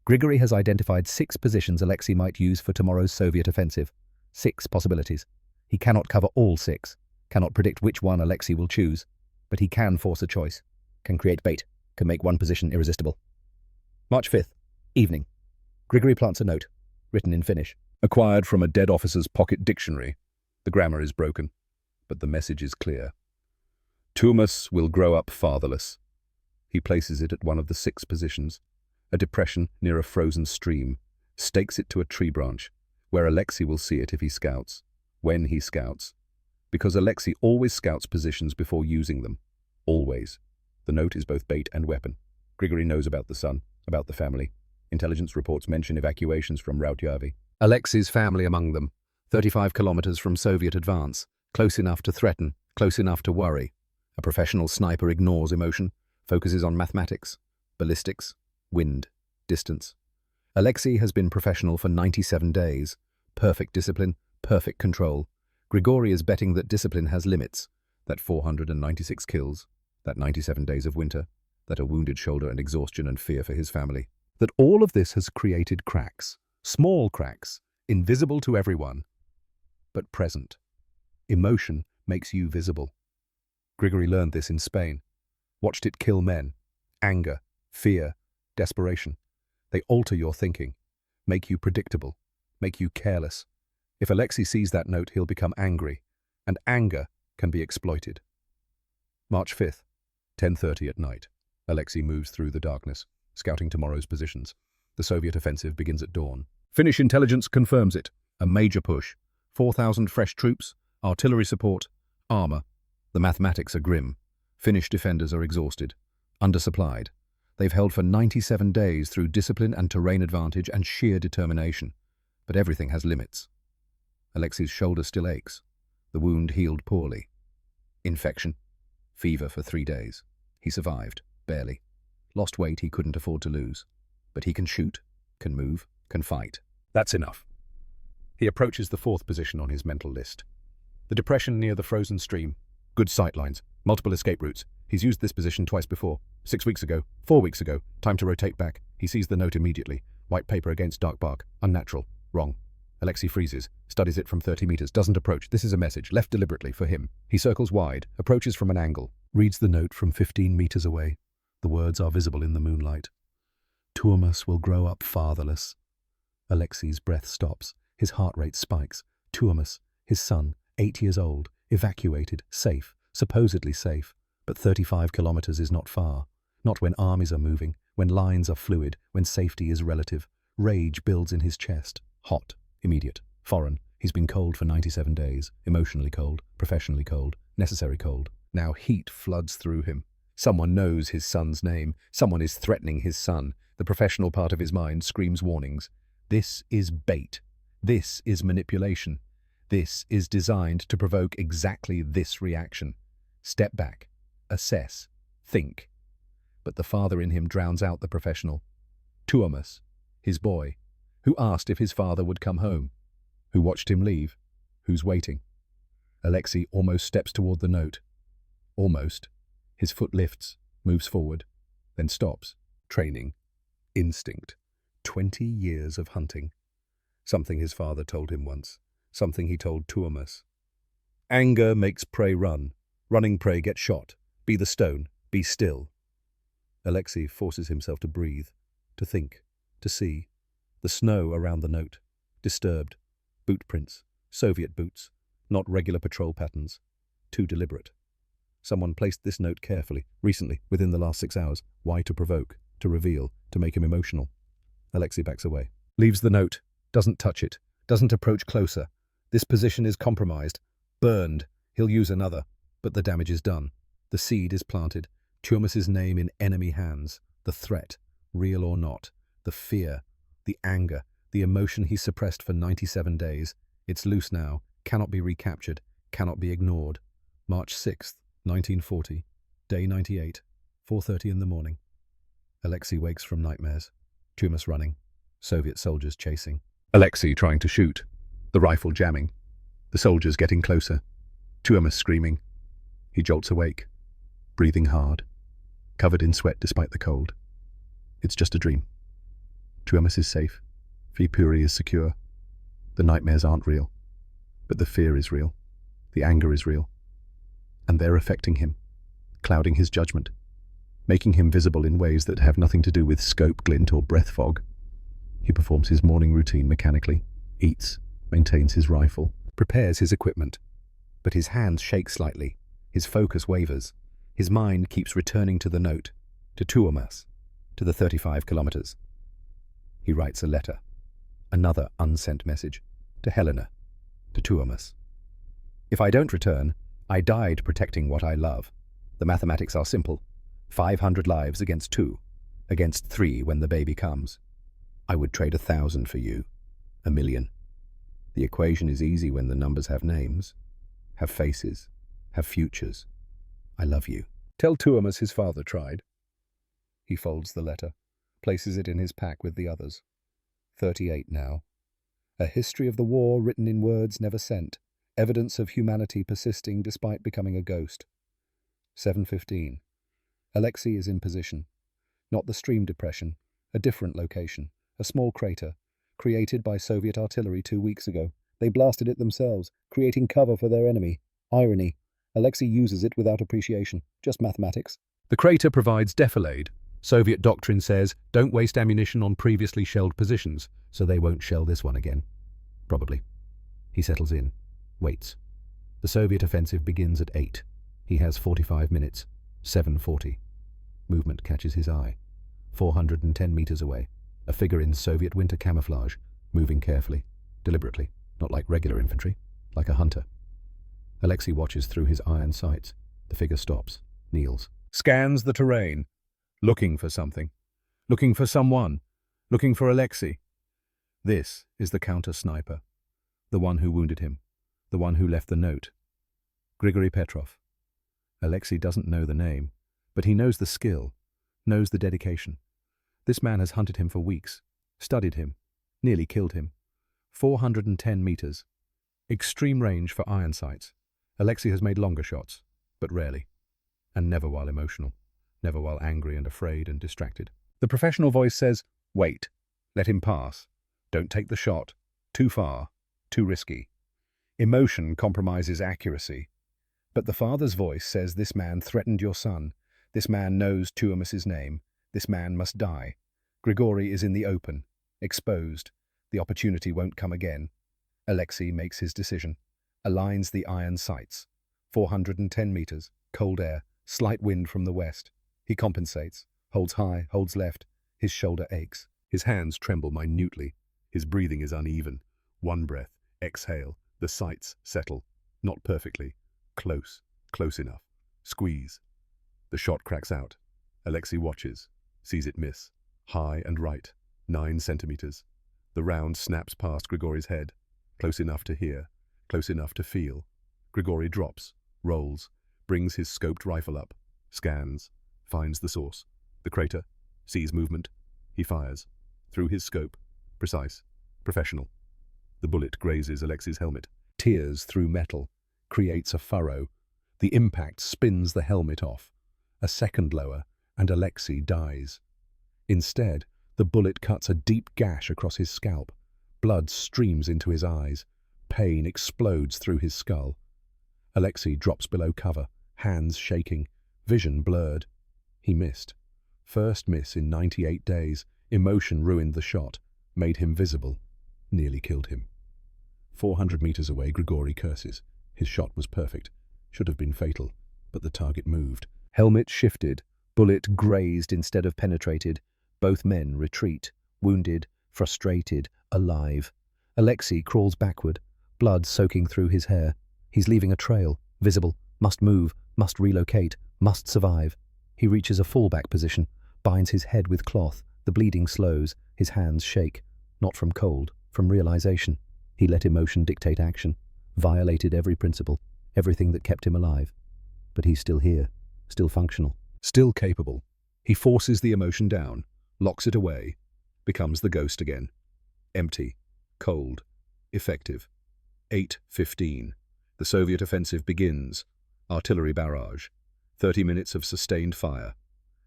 Grigory has identified 6 positions Alexei might use for tomorrow's Soviet offensive. 6 possibilities. He cannot cover all 6, cannot predict which one Alexei will choose, but he can force a choice, can create bait, can make one position irresistible. March 5th, evening. Grigory plants a note, written in Finnish. Acquired from a dead officer's pocket dictionary. The grammar is broken, but the message is clear. Tuomas will grow up fatherless. He places it at one of the 6 positions, a depression near a frozen stream, stakes it to a tree branch, where Alexei will see it if he scouts, when he scouts. Because Alexei always scouts positions before using them. Always. The note is both bait and weapon. Grigory knows about the son, about the family. Intelligence reports mention evacuations from Rautjärvi. Alexei's family among them, 35 kilometers from Soviet advance, close enough to threaten, close enough to worry. A professional sniper ignores emotion, focuses on mathematics, ballistics, wind, distance. Alexei has been professional for 97 days. Perfect discipline, perfect control. Grigory is betting that discipline has limits, that 496 kills, that 97 days of winter, that a wounded shoulder and exhaustion and fear for his family. That all of this has created cracks, small cracks, invisible to everyone, but present. Emotion makes you visible. Grigory learned this in Spain, watched it kill men, Anger, fear, desperation. They alter your thinking, make you predictable, make you careless. If Alexei sees that note, he'll become angry, and anger can be exploited. March 5th, 10:30 at night. Alexei moves through the darkness, scouting tomorrow's positions. The Soviet offensive begins at dawn. Finnish intelligence confirms it. A major push. 4,000 fresh troops, artillery support, armor. The mathematics are grim. Finnish defenders are exhausted, undersupplied. They've held for 97 days through discipline and terrain advantage and sheer determination. But everything has limits. Alexei's shoulder still aches. The wound healed poorly. Infection. Fever for 3 days. He survived, barely. Lost weight he couldn't afford to lose. But he can shoot, can move, can fight. That's enough. He approaches the 4th position on his mental list. The depression near the frozen stream. Good sightlines, multiple escape routes. He's used this position twice before. 6 weeks ago, 4 weeks ago. Time to rotate back. He sees the note immediately. White paper against dark bark. Unnatural. Wrong. Alexei freezes, studies it from 30 meters, doesn't approach. This is a message, left deliberately for him. He circles wide, approaches from an angle, reads the note from 15 meters away. The words are visible in the moonlight. Tuomas will grow up fatherless. Alexei's breath stops. His heart rate spikes. Tuomas, his son, 8 years old, evacuated, safe, supposedly safe. But 35 kilometers is not far. Not when armies are moving, when lines are fluid, when safety is relative. Rage builds in his chest. Hot, immediate, foreign. He's been cold for 97 days. Emotionally cold, professionally cold, necessary cold. Now heat floods through him. Someone knows his son's name. Someone is threatening his son. The professional part of his mind screams warnings. This is bait. This is manipulation. This is designed to provoke exactly this reaction. Step back. Assess. Think. But the father in him drowns out the professional. Tuomas, his boy, who asked if his father would come home, who watched him leave, who's waiting. Alexei almost steps toward the note. Almost. His foot lifts, moves forward, then stops. Training. Instinct. 20 years of hunting. Something his father told him once. Something he told Tuomas. Anger makes prey run. Running prey get shot. Be the stone. Be still. Alexei forces himself to breathe, to think, to see. The snow around the note. Disturbed. Boot prints. Soviet boots. Not regular patrol patterns. Too deliberate. Someone placed this note carefully, recently, within the last 6 hours. Why? To provoke, to reveal, to make him emotional. Alexei backs away. Leaves the note. Doesn't touch it. Doesn't approach closer. This position is compromised. Burned. He'll use another. But the damage is done. The seed is planted. Tuomas's name in enemy hands. The threat, real or not. The fear. The anger. The emotion he suppressed for 97 days. It's loose now. Cannot be recaptured. Cannot be ignored. March 6th, 1940. Day 98. 4:30 in the morning. Alexei wakes from nightmares. Tuomas running. Soviet soldiers chasing. Alexei trying to shoot. The rifle jamming. The soldiers getting closer. Tuomas screaming. He jolts awake. Breathing hard. Covered in sweat despite the cold. It's just a dream. Tuomas is safe. Viipuri is secure. The nightmares aren't real. But the fear is real. The anger is real. And they're affecting him. Clouding his judgment. Making him visible in ways that have nothing to do with scope glint or breath fog. He performs his morning routine mechanically, eats, maintains his rifle, prepares his equipment. But his hands shake slightly, his focus wavers, his mind keeps returning to the note, to Tuomas, to the 35 kilometers. He writes a letter, another unsent message, to Helena, to Tuomas. If I don't return, I died protecting what I love. The mathematics are simple. 500 lives against 2, against 3 when the baby comes. I would trade 1,000 for you, 1,000,000. The equation is easy when the numbers have names, have faces, have futures. I love you. Tell Tuomas his father tried. He folds the letter, places it in his pack with the others. 38 now. A history of the war written in words never sent. Evidence of humanity persisting despite becoming a ghost. 7:15. Alexei is in position. Not the stream depression, a different location. A small crater, created by Soviet artillery 2 weeks ago. They blasted it themselves, creating cover for their enemy. Irony. Alexei uses it without appreciation. Just mathematics. The crater provides defilade, Soviet doctrine says, don't waste ammunition on previously shelled positions, so they won't shell this one again. Probably. He settles in, waits. The Soviet offensive begins at 8. He has 45 minutes, 7:40. Movement catches his eye. 410 meters away, a figure in Soviet winter camouflage, moving carefully, deliberately, not like regular infantry, like a hunter. Alexei watches through his iron sights. The figure stops, kneels, scans the terrain, looking for something, looking for someone, looking for Alexei. This is the counter-sniper, the one who wounded him, the one who left the note. Grigory Petrov. Alexei doesn't know the name, but he knows the skill, knows the dedication. This man has hunted him for weeks, studied him, nearly killed him. 410 meters. Extreme range for iron sights. Alexei has made longer shots, but rarely. And never while emotional, never while angry and afraid and distracted. The professional voice says, wait, let him pass. Don't take the shot. Too far, too risky. Emotion compromises accuracy. But the father's voice says this man threatened your son. This man knows Tuomas's name. This man must die. Grigory is in the open, exposed. The opportunity won't come again. Alexei makes his decision, aligns the iron sights. 410 meters, cold air, slight wind from the west. He compensates, holds high, holds left. His shoulder aches. His hands tremble minutely. His breathing is uneven. One breath, exhale. The sights settle. Not perfectly. Close, close enough. Squeeze. The shot cracks out. Alexei watches, sees it miss. High and right, 9 centimeters. The round snaps past Grigory's head. Close enough to hear, close enough to feel. Grigory drops, rolls, brings his scoped rifle up, scans, finds the source. The crater, sees movement. He fires. Through his scope. Precise. Professional. The bullet grazes Alexei's helmet. Tears through metal. Creates a furrow. The impact spins the helmet off. A second lower, and Alexei dies. Instead, the bullet cuts a deep gash across his scalp. Blood streams into his eyes. Pain explodes through his skull. Alexei drops below cover, hands shaking, vision blurred. He missed. First miss in 98 days. Emotion ruined the shot, made him visible, nearly killed him. 400 meters away, Grigory curses. His shot was perfect. Should have been fatal, but the target moved. Helmet shifted. Bullet grazed instead of penetrated. Both men retreat, wounded, frustrated, alive. Alexei crawls backward, blood soaking through his hair. He's leaving a trail, visible, must move, must relocate, must survive. He reaches a fallback position, binds his head with cloth. The bleeding slows, his hands shake. Not from cold, from realization. He let emotion dictate action, violated every principle, everything that kept him alive. But he's still here, still functional, still capable. He forces the emotion down, locks it away, becomes the ghost again. Empty, cold, effective. 8:15. The Soviet offensive begins. Artillery barrage. 30 minutes of sustained fire.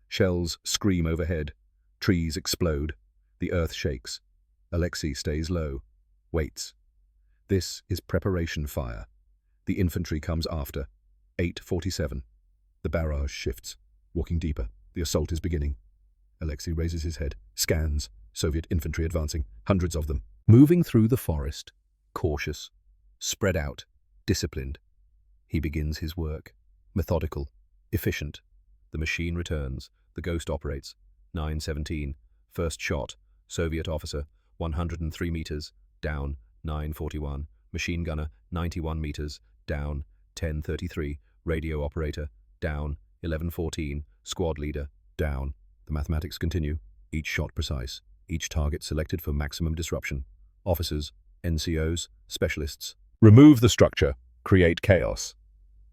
Shells scream overhead. Trees explode. The earth shakes. Alexei stays low, waits. This is preparation fire. The infantry comes after. 8:47. The barrage shifts, walking deeper. The assault is beginning. Alexei raises his head, scans. Soviet infantry advancing, hundreds of them. Moving through the forest, cautious, spread out, disciplined. He begins his work. Methodical, efficient. The machine returns. The ghost operates. 9:17. First shot. Soviet officer, 103 meters, down. 9:41. Machine gunner, 91 meters, down. 10:33. Radio operator, down. 11:14. Squad leader, down. The mathematics continue. Each shot precise. Each target selected for maximum disruption. Officers, NCOs, specialists. Remove the structure. Create chaos.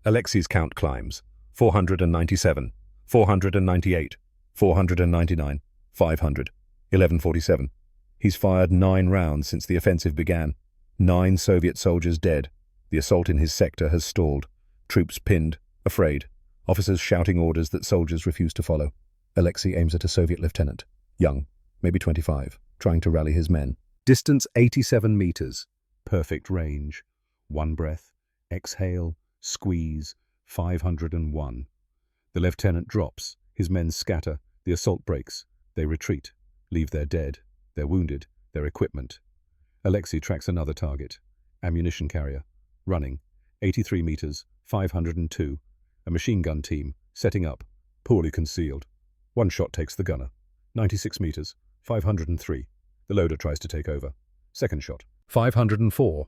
Alexei's count climbs. 497. 498. 499. 500. 11:47. He's fired 9 rounds since the offensive began. 9 Soviet soldiers dead. The assault in his sector has stalled. Troops pinned, afraid. Officers shouting orders that soldiers refuse to follow. Alexei aims at a Soviet lieutenant. Young, maybe 25, trying to rally his men. Distance 87 meters. Perfect range. One breath. Exhale. Squeeze. 501. The lieutenant drops. His men scatter. The assault breaks. They retreat, leave their dead, their wounded, their equipment. Alexei tracks another target. Ammunition carrier. Running. 83 meters, 502. A machine gun team. Setting up. Poorly concealed. One shot takes the gunner. 96 meters, 503. The loader tries to take over. Second shot. 504.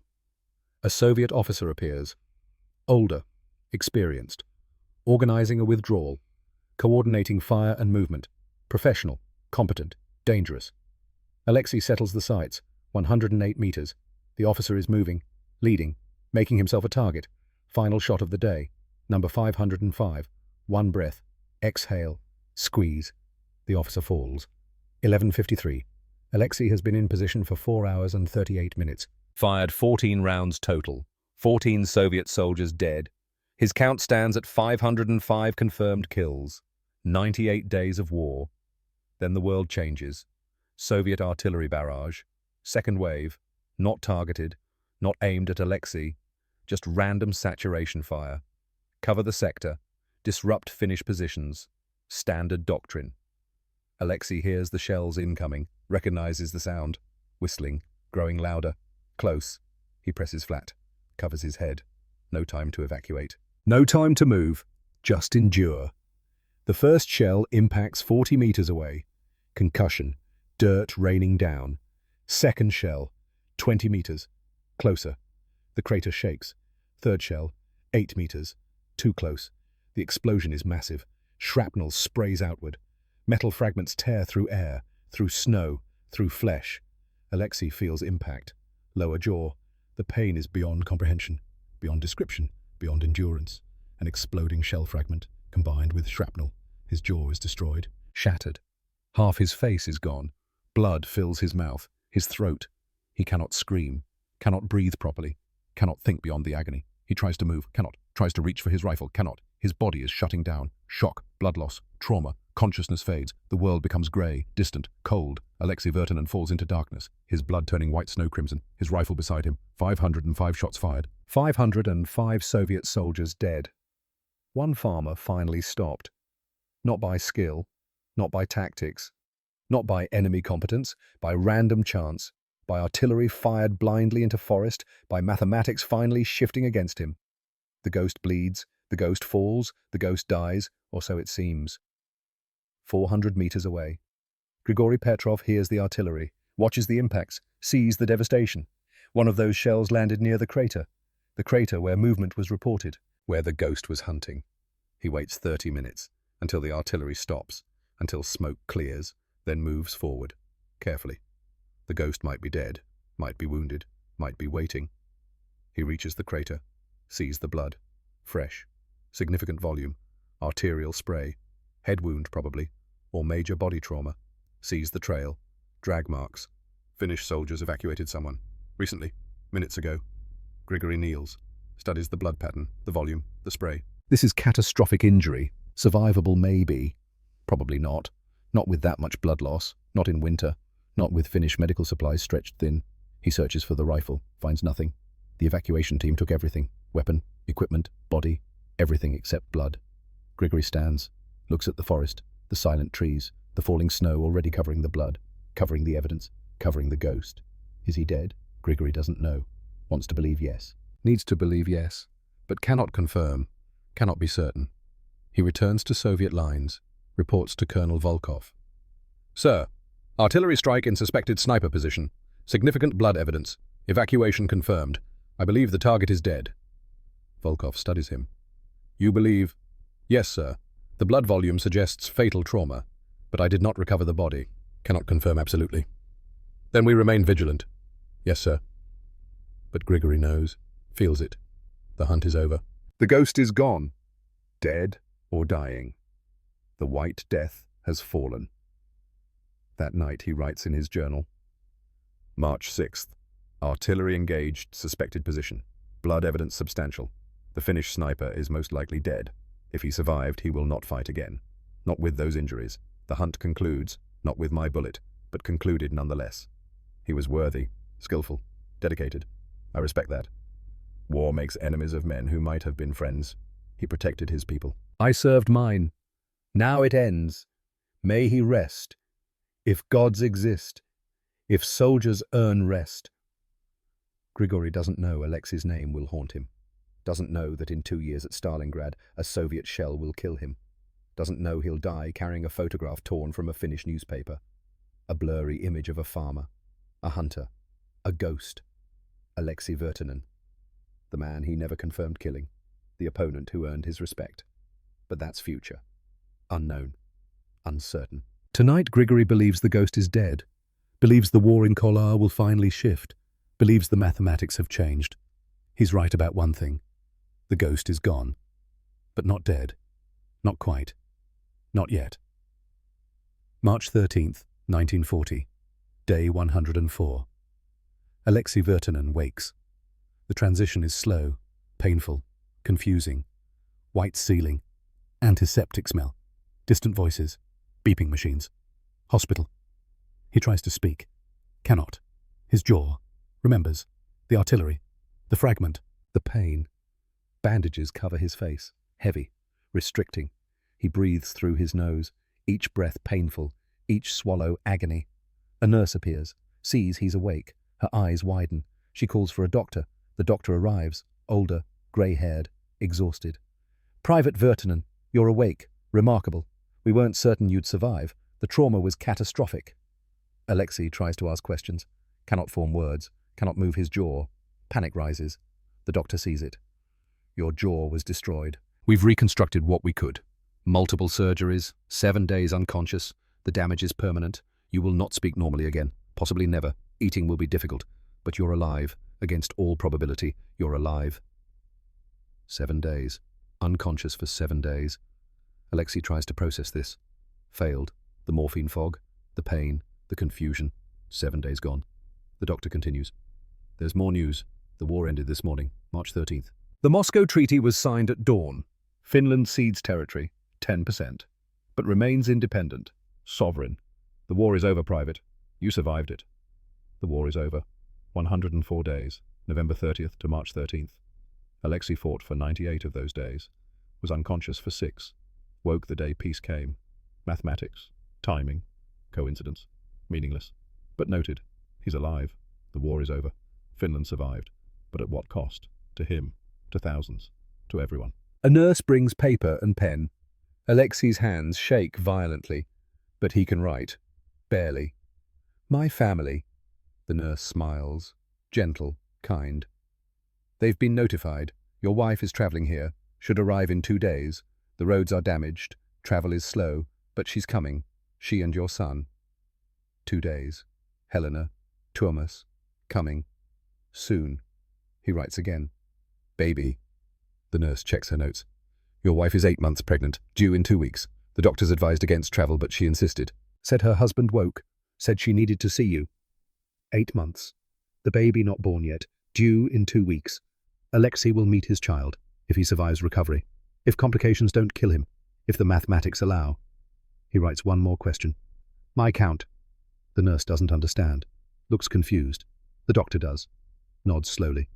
A Soviet officer appears. Older. Experienced. Organizing a withdrawal. Coordinating fire and movement. Professional. Competent. Dangerous. Alexei settles the sights. 108 meters. The officer is moving. Leading. Making himself a target. Final shot of the day. Number 505. One breath. Exhale. Squeeze. The officer falls. 11:53. Alexei has been in position for 4 hours and 38 minutes. Fired 14 rounds total. 14 Soviet soldiers dead. His count stands at 505 confirmed kills. 98 days of war. Then the world changes. Soviet artillery barrage. Second wave. Not targeted. Not aimed at Alexei. Just random saturation fire. Cover the sector. Disrupt Finnish positions. Standard doctrine. Alexei hears the shells incoming, recognizes the sound. Whistling, growing louder. Close. He presses flat. Covers his head. No time to evacuate. No time to move. Just endure. The first shell impacts 40 meters away. Concussion. Dirt raining down. Second shell. 20 meters. Closer. The crater shakes. Third shell. 8 meters. Too close. The explosion is massive. Shrapnel sprays outward. Metal fragments tear through air, through snow, through flesh. Alexei feels impact. Lower jaw. The pain is beyond comprehension, beyond description, beyond endurance. An exploding shell fragment, combined with shrapnel. His jaw is destroyed, shattered. Half his face is gone. Blood fills his mouth, his throat. He cannot scream, cannot breathe properly, cannot think beyond the agony. He tries to move, cannot. Tries to reach for his rifle, cannot. His body is shutting down. Shock, blood loss, trauma. Consciousness fades. The world becomes grey, distant, cold. Alexei Vertinen falls into darkness, his blood turning white snow crimson, his rifle beside him. 505 shots fired. 505 Soviet soldiers dead. One farmer finally stopped. Not by skill, not by tactics, not by enemy competence, by random chance, by artillery fired blindly into forest, by mathematics finally shifting against him. The ghost bleeds, the ghost falls, the ghost dies, or so it seems. 400 meters away. Grigory Petrov hears the artillery, watches the impacts, sees the devastation. One of those shells landed near the crater where movement was reported, where the ghost was hunting. He waits 30 minutes, until the artillery stops, until smoke clears, then moves forward, carefully. The ghost might be dead, might be wounded, might be waiting. He reaches the crater, sees the blood, fresh, significant volume, arterial spray, head wound probably, or major body trauma, sees the trail, drag marks. Finnish soldiers evacuated someone, recently, minutes ago. Grigory kneels, studies the blood pattern, the volume, the spray. This is catastrophic injury, survivable maybe, probably not. Not with that much blood loss, not in winter, not with Finnish medical supplies stretched thin. He searches for the rifle, finds nothing. The evacuation team took everything, weapon, equipment, body, everything except blood. Grigory stands, looks at the forest, the silent trees, the falling snow already covering the blood, covering the evidence, covering the ghost. Is he dead? Grigory doesn't know. Wants to believe yes. Needs to believe yes, but cannot confirm, cannot be certain. He returns to Soviet lines, reports to Colonel Volkov. Sir, artillery strike in suspected sniper position. Significant blood evidence. Evacuation confirmed. I believe the target is dead. Volkov studies him. You believe? Yes, sir. The blood volume suggests fatal trauma, but I did not recover the body. Cannot confirm absolutely. Then we remain vigilant. Yes, sir. But Grigory knows, feels it. The hunt is over. The ghost is gone. Dead or dying. The White Death has fallen. That night he writes in his journal. March 6th. Artillery engaged, suspected position. Blood evidence substantial. The Finnish sniper is most likely dead. If he survived, he will not fight again. Not with those injuries. The hunt concludes, not with my bullet, but concluded nonetheless. He was worthy, skillful, dedicated. I respect that. War makes enemies of men who might have been friends. He protected his people. I served mine. Now it ends. May he rest. If gods exist, if soldiers earn rest. Grigory doesn't know Alexei's name will haunt him. Doesn't know that in 2 years at Stalingrad, a Soviet shell will kill him. Doesn't know he'll die carrying a photograph torn from a Finnish newspaper. A blurry image of a farmer, a hunter, a ghost. Alexei Vertinen. The man he never confirmed killing. The opponent who earned his respect. But that's future. Unknown. Uncertain. Tonight, Grigory believes the ghost is dead. Believes the war in Kolar will finally shift. Believes the mathematics have changed. He's right about one thing. The ghost is gone. But not dead. Not quite. Not yet. March 13th, 1940. Day 104. Alexei Vertinen wakes. The transition is slow, painful, confusing. White ceiling. Antiseptic smell. Distant voices. Beeping machines. Hospital. He tries to speak. Cannot. His jaw. Remembers. The artillery. The fragment. The pain. Bandages cover his face. Heavy. Restricting. He breathes through his nose. Each breath painful. Each swallow agony. A nurse appears. Sees he's awake. Her eyes widen. She calls for a doctor. The doctor arrives. Older. Grey-haired. Exhausted. Private Vertinen. You're awake. Remarkable. We weren't certain you'd survive. The trauma was catastrophic. Alexei tries to ask questions. Cannot form words. Cannot move his jaw. Panic rises. The doctor sees it. Your jaw was destroyed. We've reconstructed what we could. Multiple surgeries, 7 days unconscious. The damage is permanent. You will not speak normally again. Possibly never. Eating will be difficult. But you're alive. Against all probability, you're alive. 7 days. Unconscious for 7 days. Alexei tries to process this. Failed. The morphine fog. The pain. The confusion. 7 days gone. The doctor continues. There's more news. The war ended this morning, March 13th. The Moscow Treaty was signed at dawn. Finland cedes territory, 10%, but remains independent, sovereign. The war is over, Private. You survived it. The war is over. 104 days, November 30th to March 13th. Alexei fought for 98 of those days, was unconscious for 6, woke the day peace came. Mathematics, timing, coincidence, meaningless. But noted, he's alive. The war is over. Finland survived. But at what cost? To him, to thousands, to everyone. A nurse brings paper and pen. Alexei's hands shake violently, but he can write. Barely. My family. The nurse smiles. Gentle, kind. They've been notified. Your wife is travelling here. Should arrive in 2 days. The roads are damaged. Travel is slow, but she's coming. She and your son. 2 days. Helena. Tuomas. Coming. Soon. He writes again. Baby. The nurse checks her notes. Your wife is 8 months pregnant, due in 2 weeks. The doctors advised against travel, but she insisted. Said her husband woke. Said she needed to see you. 8 months. The baby not born yet, due in 2 weeks. Alexei will meet his child, if he survives recovery. If complications don't kill him. If the mathematics allow. He writes one more question. My count. The nurse doesn't understand. Looks confused. The doctor does. Nods slowly.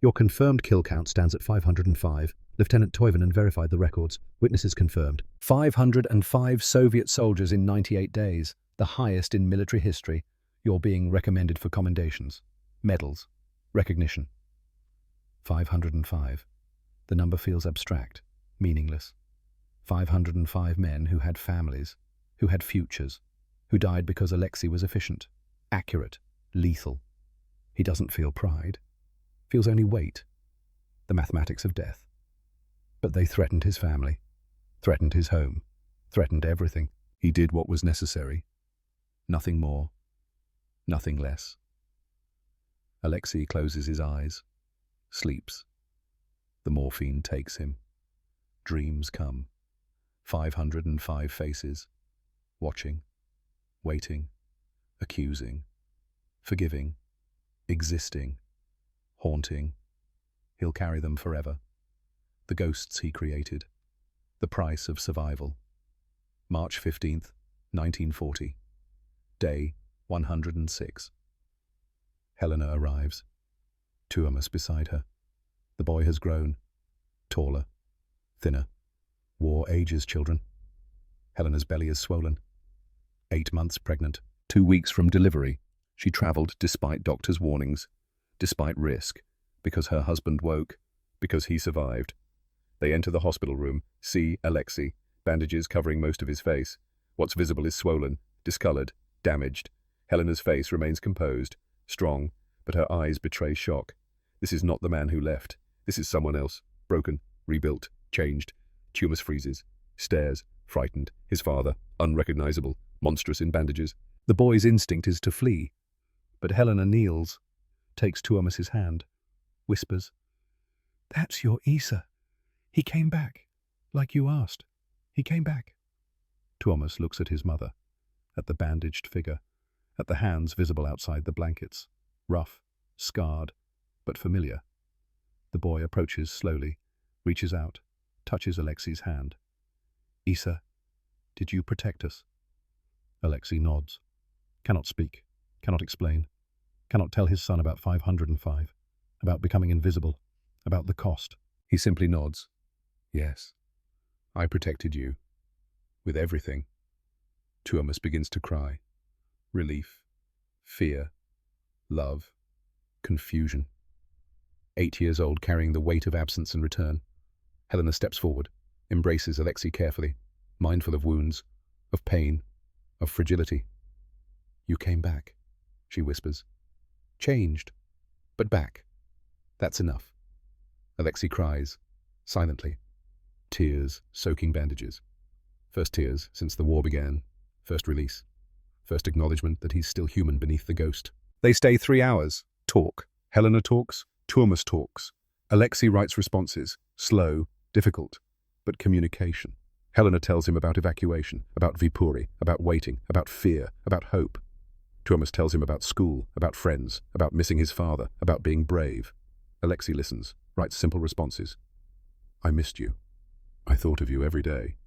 Your confirmed kill count stands at 505. Lieutenant Toivonen verified the records. Witnesses confirmed. 505 Soviet soldiers in 98 days, the highest in military history. You're being recommended for commendations, medals, recognition. 505. The number feels abstract, meaningless. 505 men who had families, who had futures, who died because Alexei was efficient, accurate, lethal. He doesn't feel pride. Feels only weight, the mathematics of death. But they threatened his family, threatened his home, threatened everything. He did what was necessary. Nothing more, nothing less. Alexei closes his eyes, sleeps. The morphine takes him. Dreams come. 505 faces, watching, waiting, accusing, forgiving, existing, haunting. He'll carry them forever. The ghosts he created. The price of survival. March 15th, 1940. Day 106. Helena arrives. Tuomas beside her. The boy has grown. Taller. Thinner. War ages children. Helena's belly is swollen. 8 months pregnant. 2 weeks from delivery, she travelled despite doctors' warnings, despite risk, because her husband woke, because he survived. They enter the hospital room, see Alexei, bandages covering most of his face. What's visible is swollen, discoloured, damaged. Helena's face remains composed, strong, but her eyes betray shock. This is not the man who left. This is someone else, broken, rebuilt, changed. Tumas freezes, stares, frightened. His father, unrecognizable, monstrous in bandages. The boy's instinct is to flee, but Helena kneels, takes Tuomas's hand, whispers, "That's your Isa. He came back, like you asked. He came back." Tuomas looks at his mother, at the bandaged figure, at the hands visible outside the blankets, rough, scarred, but familiar. The boy approaches slowly, reaches out, touches Alexei's hand. "Isa, did you protect us?" Alexei nods, cannot speak, cannot explain, cannot tell his son about 505, about becoming invisible, about the cost. He simply nods. "Yes, I protected you. With everything." Tuomas begins to cry. Relief, fear, love, confusion. 8 years old, carrying the weight of absence and return. Helena steps forward, embraces Alexei carefully, mindful of wounds, of pain, of fragility. "You came back," she whispers. "Changed, but back. That's enough." Alexei cries, silently. Tears soaking bandages. First tears since the war began. First release. First acknowledgement that he's still human beneath the ghost. They stay 3 hours. Talk. Helena talks. Tuomas talks. Alexei writes responses. Slow, difficult, but communication. Helena tells him about evacuation, about Viipuri, about waiting, about fear, about hope. Tuomas tells him about school, about friends, about missing his father, about being brave. Alexei listens, writes simple responses. "I missed you. I thought of you every day.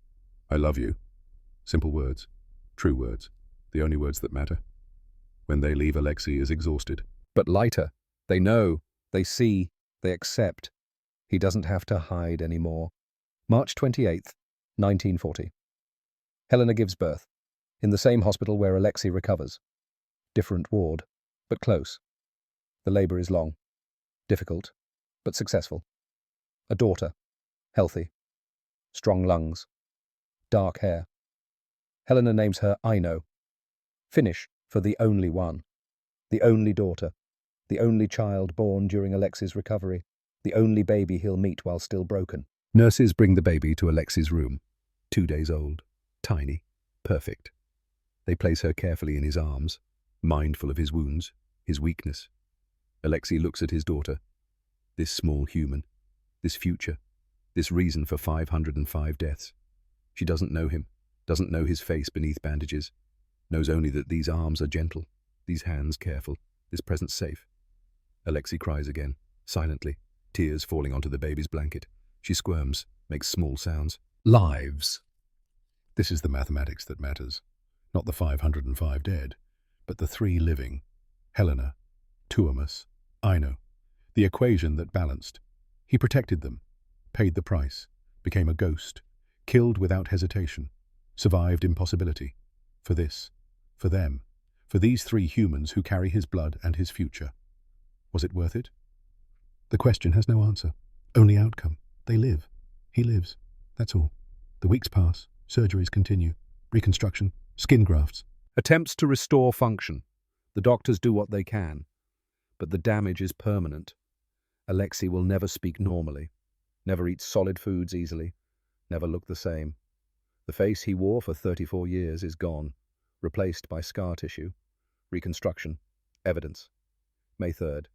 I love you." Simple words, true words, the only words that matter. When they leave, Alexei is exhausted. But lighter. They know, they see, they accept. He doesn't have to hide anymore. March 28th, 1940. Helena gives birth, in the same hospital where Alexei recovers. Different ward, but close. The labour is long, difficult, but successful. A daughter, healthy, strong lungs, dark hair. Helena names her Aino, Finnish for the only one, the only daughter, the only child born during Alexei's recovery, the only baby he'll meet while still broken. Nurses bring the baby to Alexei's room, 2 days old, tiny, perfect. They place her carefully in his arms, mindful of his wounds, his weakness. Alexei looks at his daughter, this small human, this future, this reason for 505 deaths. She doesn't know him, doesn't know his face beneath bandages, knows only that these arms are gentle, these hands careful, this presence safe. Alexei cries again, silently, tears falling onto the baby's blanket. She squirms, makes small sounds. Lives. This is the mathematics that matters. Not the 505 dead, but the 3 living. Helena, Tuomas, Aino. The equation that balanced. He protected them, paid the price, became a ghost, killed without hesitation, survived impossibility. For this, for them, for these 3 humans who carry his blood and his future. Was it worth it? The question has no answer, only outcome. They live. He lives. That's all. The weeks pass, surgeries continue, reconstruction, skin grafts. Attempts to restore function. The doctors do what they can, but the damage is permanent. Alexei will never speak normally, never eat solid foods easily, never look the same. The face he wore for 34 years is gone, replaced by scar tissue, reconstruction, evidence. May 3rd.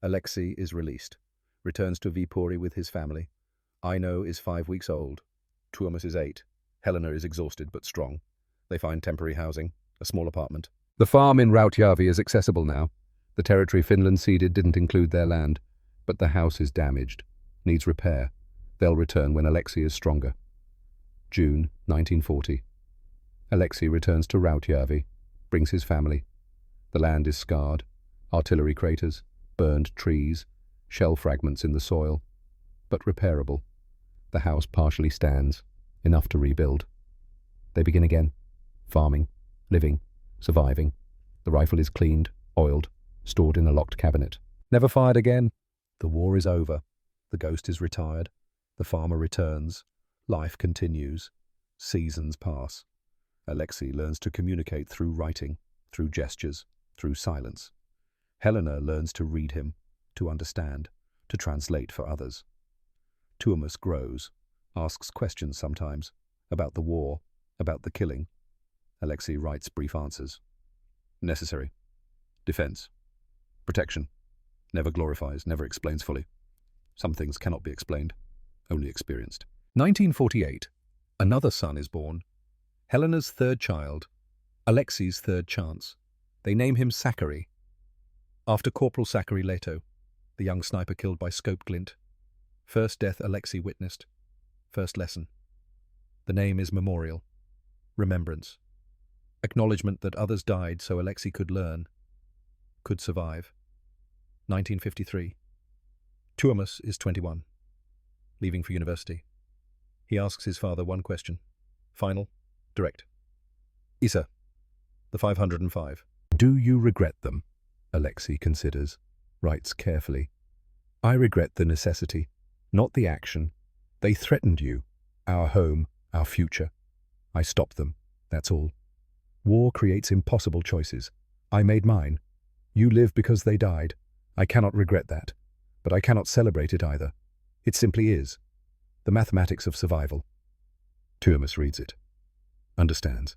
Alexei is released, returns to Viipuri with his family. Aino is 5 weeks old. Tuomas is 8. Helena is exhausted but strong. They find temporary housing, a small apartment. The farm in Rautjärvi is accessible now. The territory Finland ceded didn't include their land, but the house is damaged, needs repair. They'll return when Alexei is stronger. June 1940. Alexei returns to Rautjärvi, brings his family. The land is scarred, artillery craters, burned trees, shell fragments in the soil, but repairable. The house partially stands, enough to rebuild. They begin again. Farming, living, surviving. The rifle is cleaned, oiled, stored in a locked cabinet. Never fired again. The war is over. The ghost is retired. The farmer returns. Life continues. Seasons pass. Alexei learns to communicate through writing, through gestures, through silence. Helena learns to read him, to understand, to translate for others. Tuomas grows, asks questions sometimes, about the war, about the killing. Alexei writes brief answers. Necessary. Defense. Protection. Never glorifies, never explains fully. Some things cannot be explained, only experienced. 1948. Another son is born. Helena's third child. Alexei's third chance. They name him Zachary, after Corporal Zachary Leto, the young sniper killed by scope glint. First death Alexei witnessed. First lesson. The name is memorial. Remembrance. Acknowledgement that others died so Alexei could learn, could survive. 1953. Tuomas is 21, leaving for university. He asks his father one question. Final, direct. Isa, the 505. Do you regret them? Alexei considers, writes carefully. I regret the necessity, not the action. They threatened you, our home, our future. I stopped them, that's all. War creates impossible choices. I made mine. You live because they died. I cannot regret that, but I cannot celebrate it either. It simply is. The mathematics of survival. Tuomas reads it. Understands.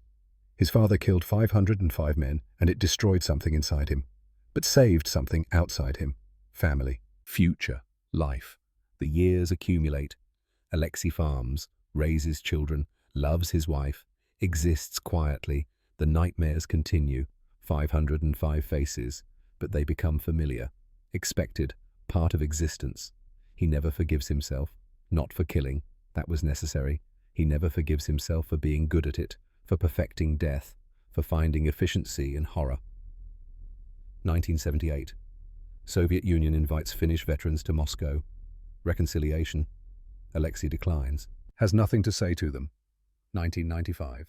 His father killed 505 men, and it destroyed something inside him, but saved something outside him. Family, future, life. The years accumulate. Alexei farms, raises children, loves his wife, exists quietly. The nightmares continue. 505 faces, but they become familiar, expected, part of existence. He never forgives himself, not for killing, that was necessary. He never forgives himself for being good at it, for perfecting death, for finding efficiency in horror. 1978. Soviet Union invites Finnish veterans to Moscow. Reconciliation. Alexei declines. Has nothing to say to them. 1995.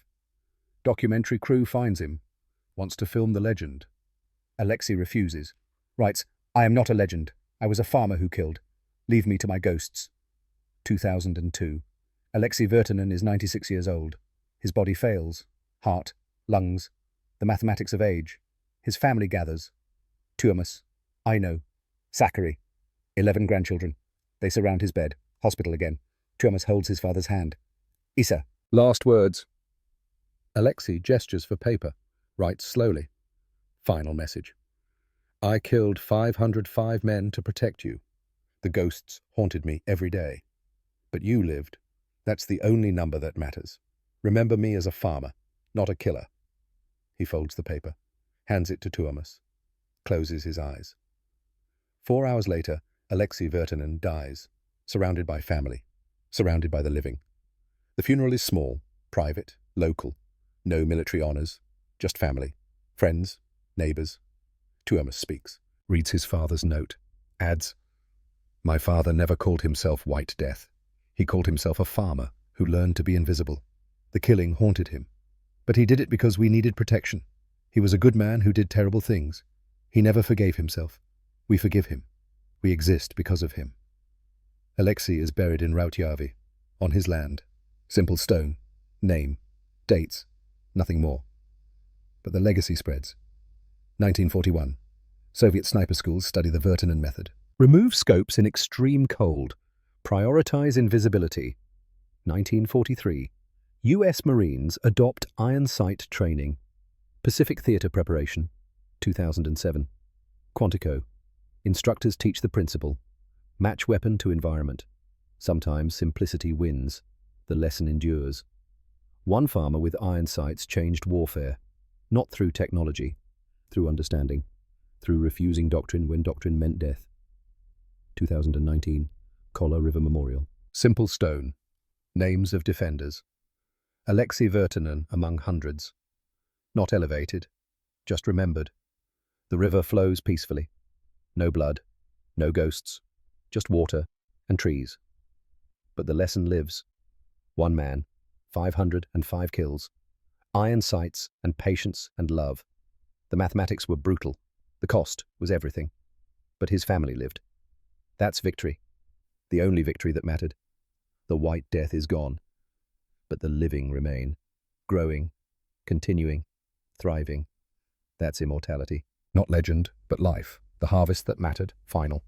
Documentary crew finds him. Wants to film the legend. Alexei refuses. Writes, I am not a legend. I was a farmer who killed. Leave me to my ghosts. 2002. Alexei Virtanen is 96 years old. His body fails. Heart, lungs, the mathematics of age. His family gathers. Tuomas. I know. Zachary. 11 grandchildren. They surround his bed. Hospital again. Tuomas holds his father's hand. Isa. Last words. Alexei gestures for paper. Writes slowly. Final message. I killed 505 men to protect you. The ghosts haunted me every day. But you lived. That's the only number that matters. Remember me as a farmer, not a killer. He folds the paper, hands it to Tuomas, closes his eyes. 4 hours later, Alexei Virtanen dies, surrounded by family, surrounded by the living. The funeral is small, private, local, no military honors, just family, friends, neighbors. Tuomas speaks, reads his father's note, adds, My father never called himself White Death. He called himself a farmer who learned to be invisible. The killing haunted him. But he did it because we needed protection. He was a good man who did terrible things. He never forgave himself. We forgive him. We exist because of him. Alexei is buried in Rautjärvi, on his land. Simple stone, name, dates, nothing more. But the legacy spreads. 1941. Soviet sniper schools study the Virtanen method. Remove scopes in extreme cold. Prioritize invisibility. 1943. U.S. Marines adopt iron sight training. Pacific Theater preparation. 2007. Quantico. Instructors teach the principle. Match weapon to environment. Sometimes simplicity wins. The lesson endures. One farmer with iron sights changed warfare, not through technology, through understanding, through refusing doctrine when doctrine meant death. 2019. Kola River Memorial. Simple stone. Names of defenders. Alexei Virtanen among hundreds. Not elevated, just remembered. The river flows peacefully. No blood, no ghosts, just water and trees. But the lesson lives. One man, 505 kills. Iron sights and patience and love. The mathematics were brutal. The cost was everything. But his family lived. That's victory. The only victory that mattered. The White Death is gone. But the living remain. Growing, continuing, thriving. That's immortality. Not legend, but life. The harvest that mattered, final.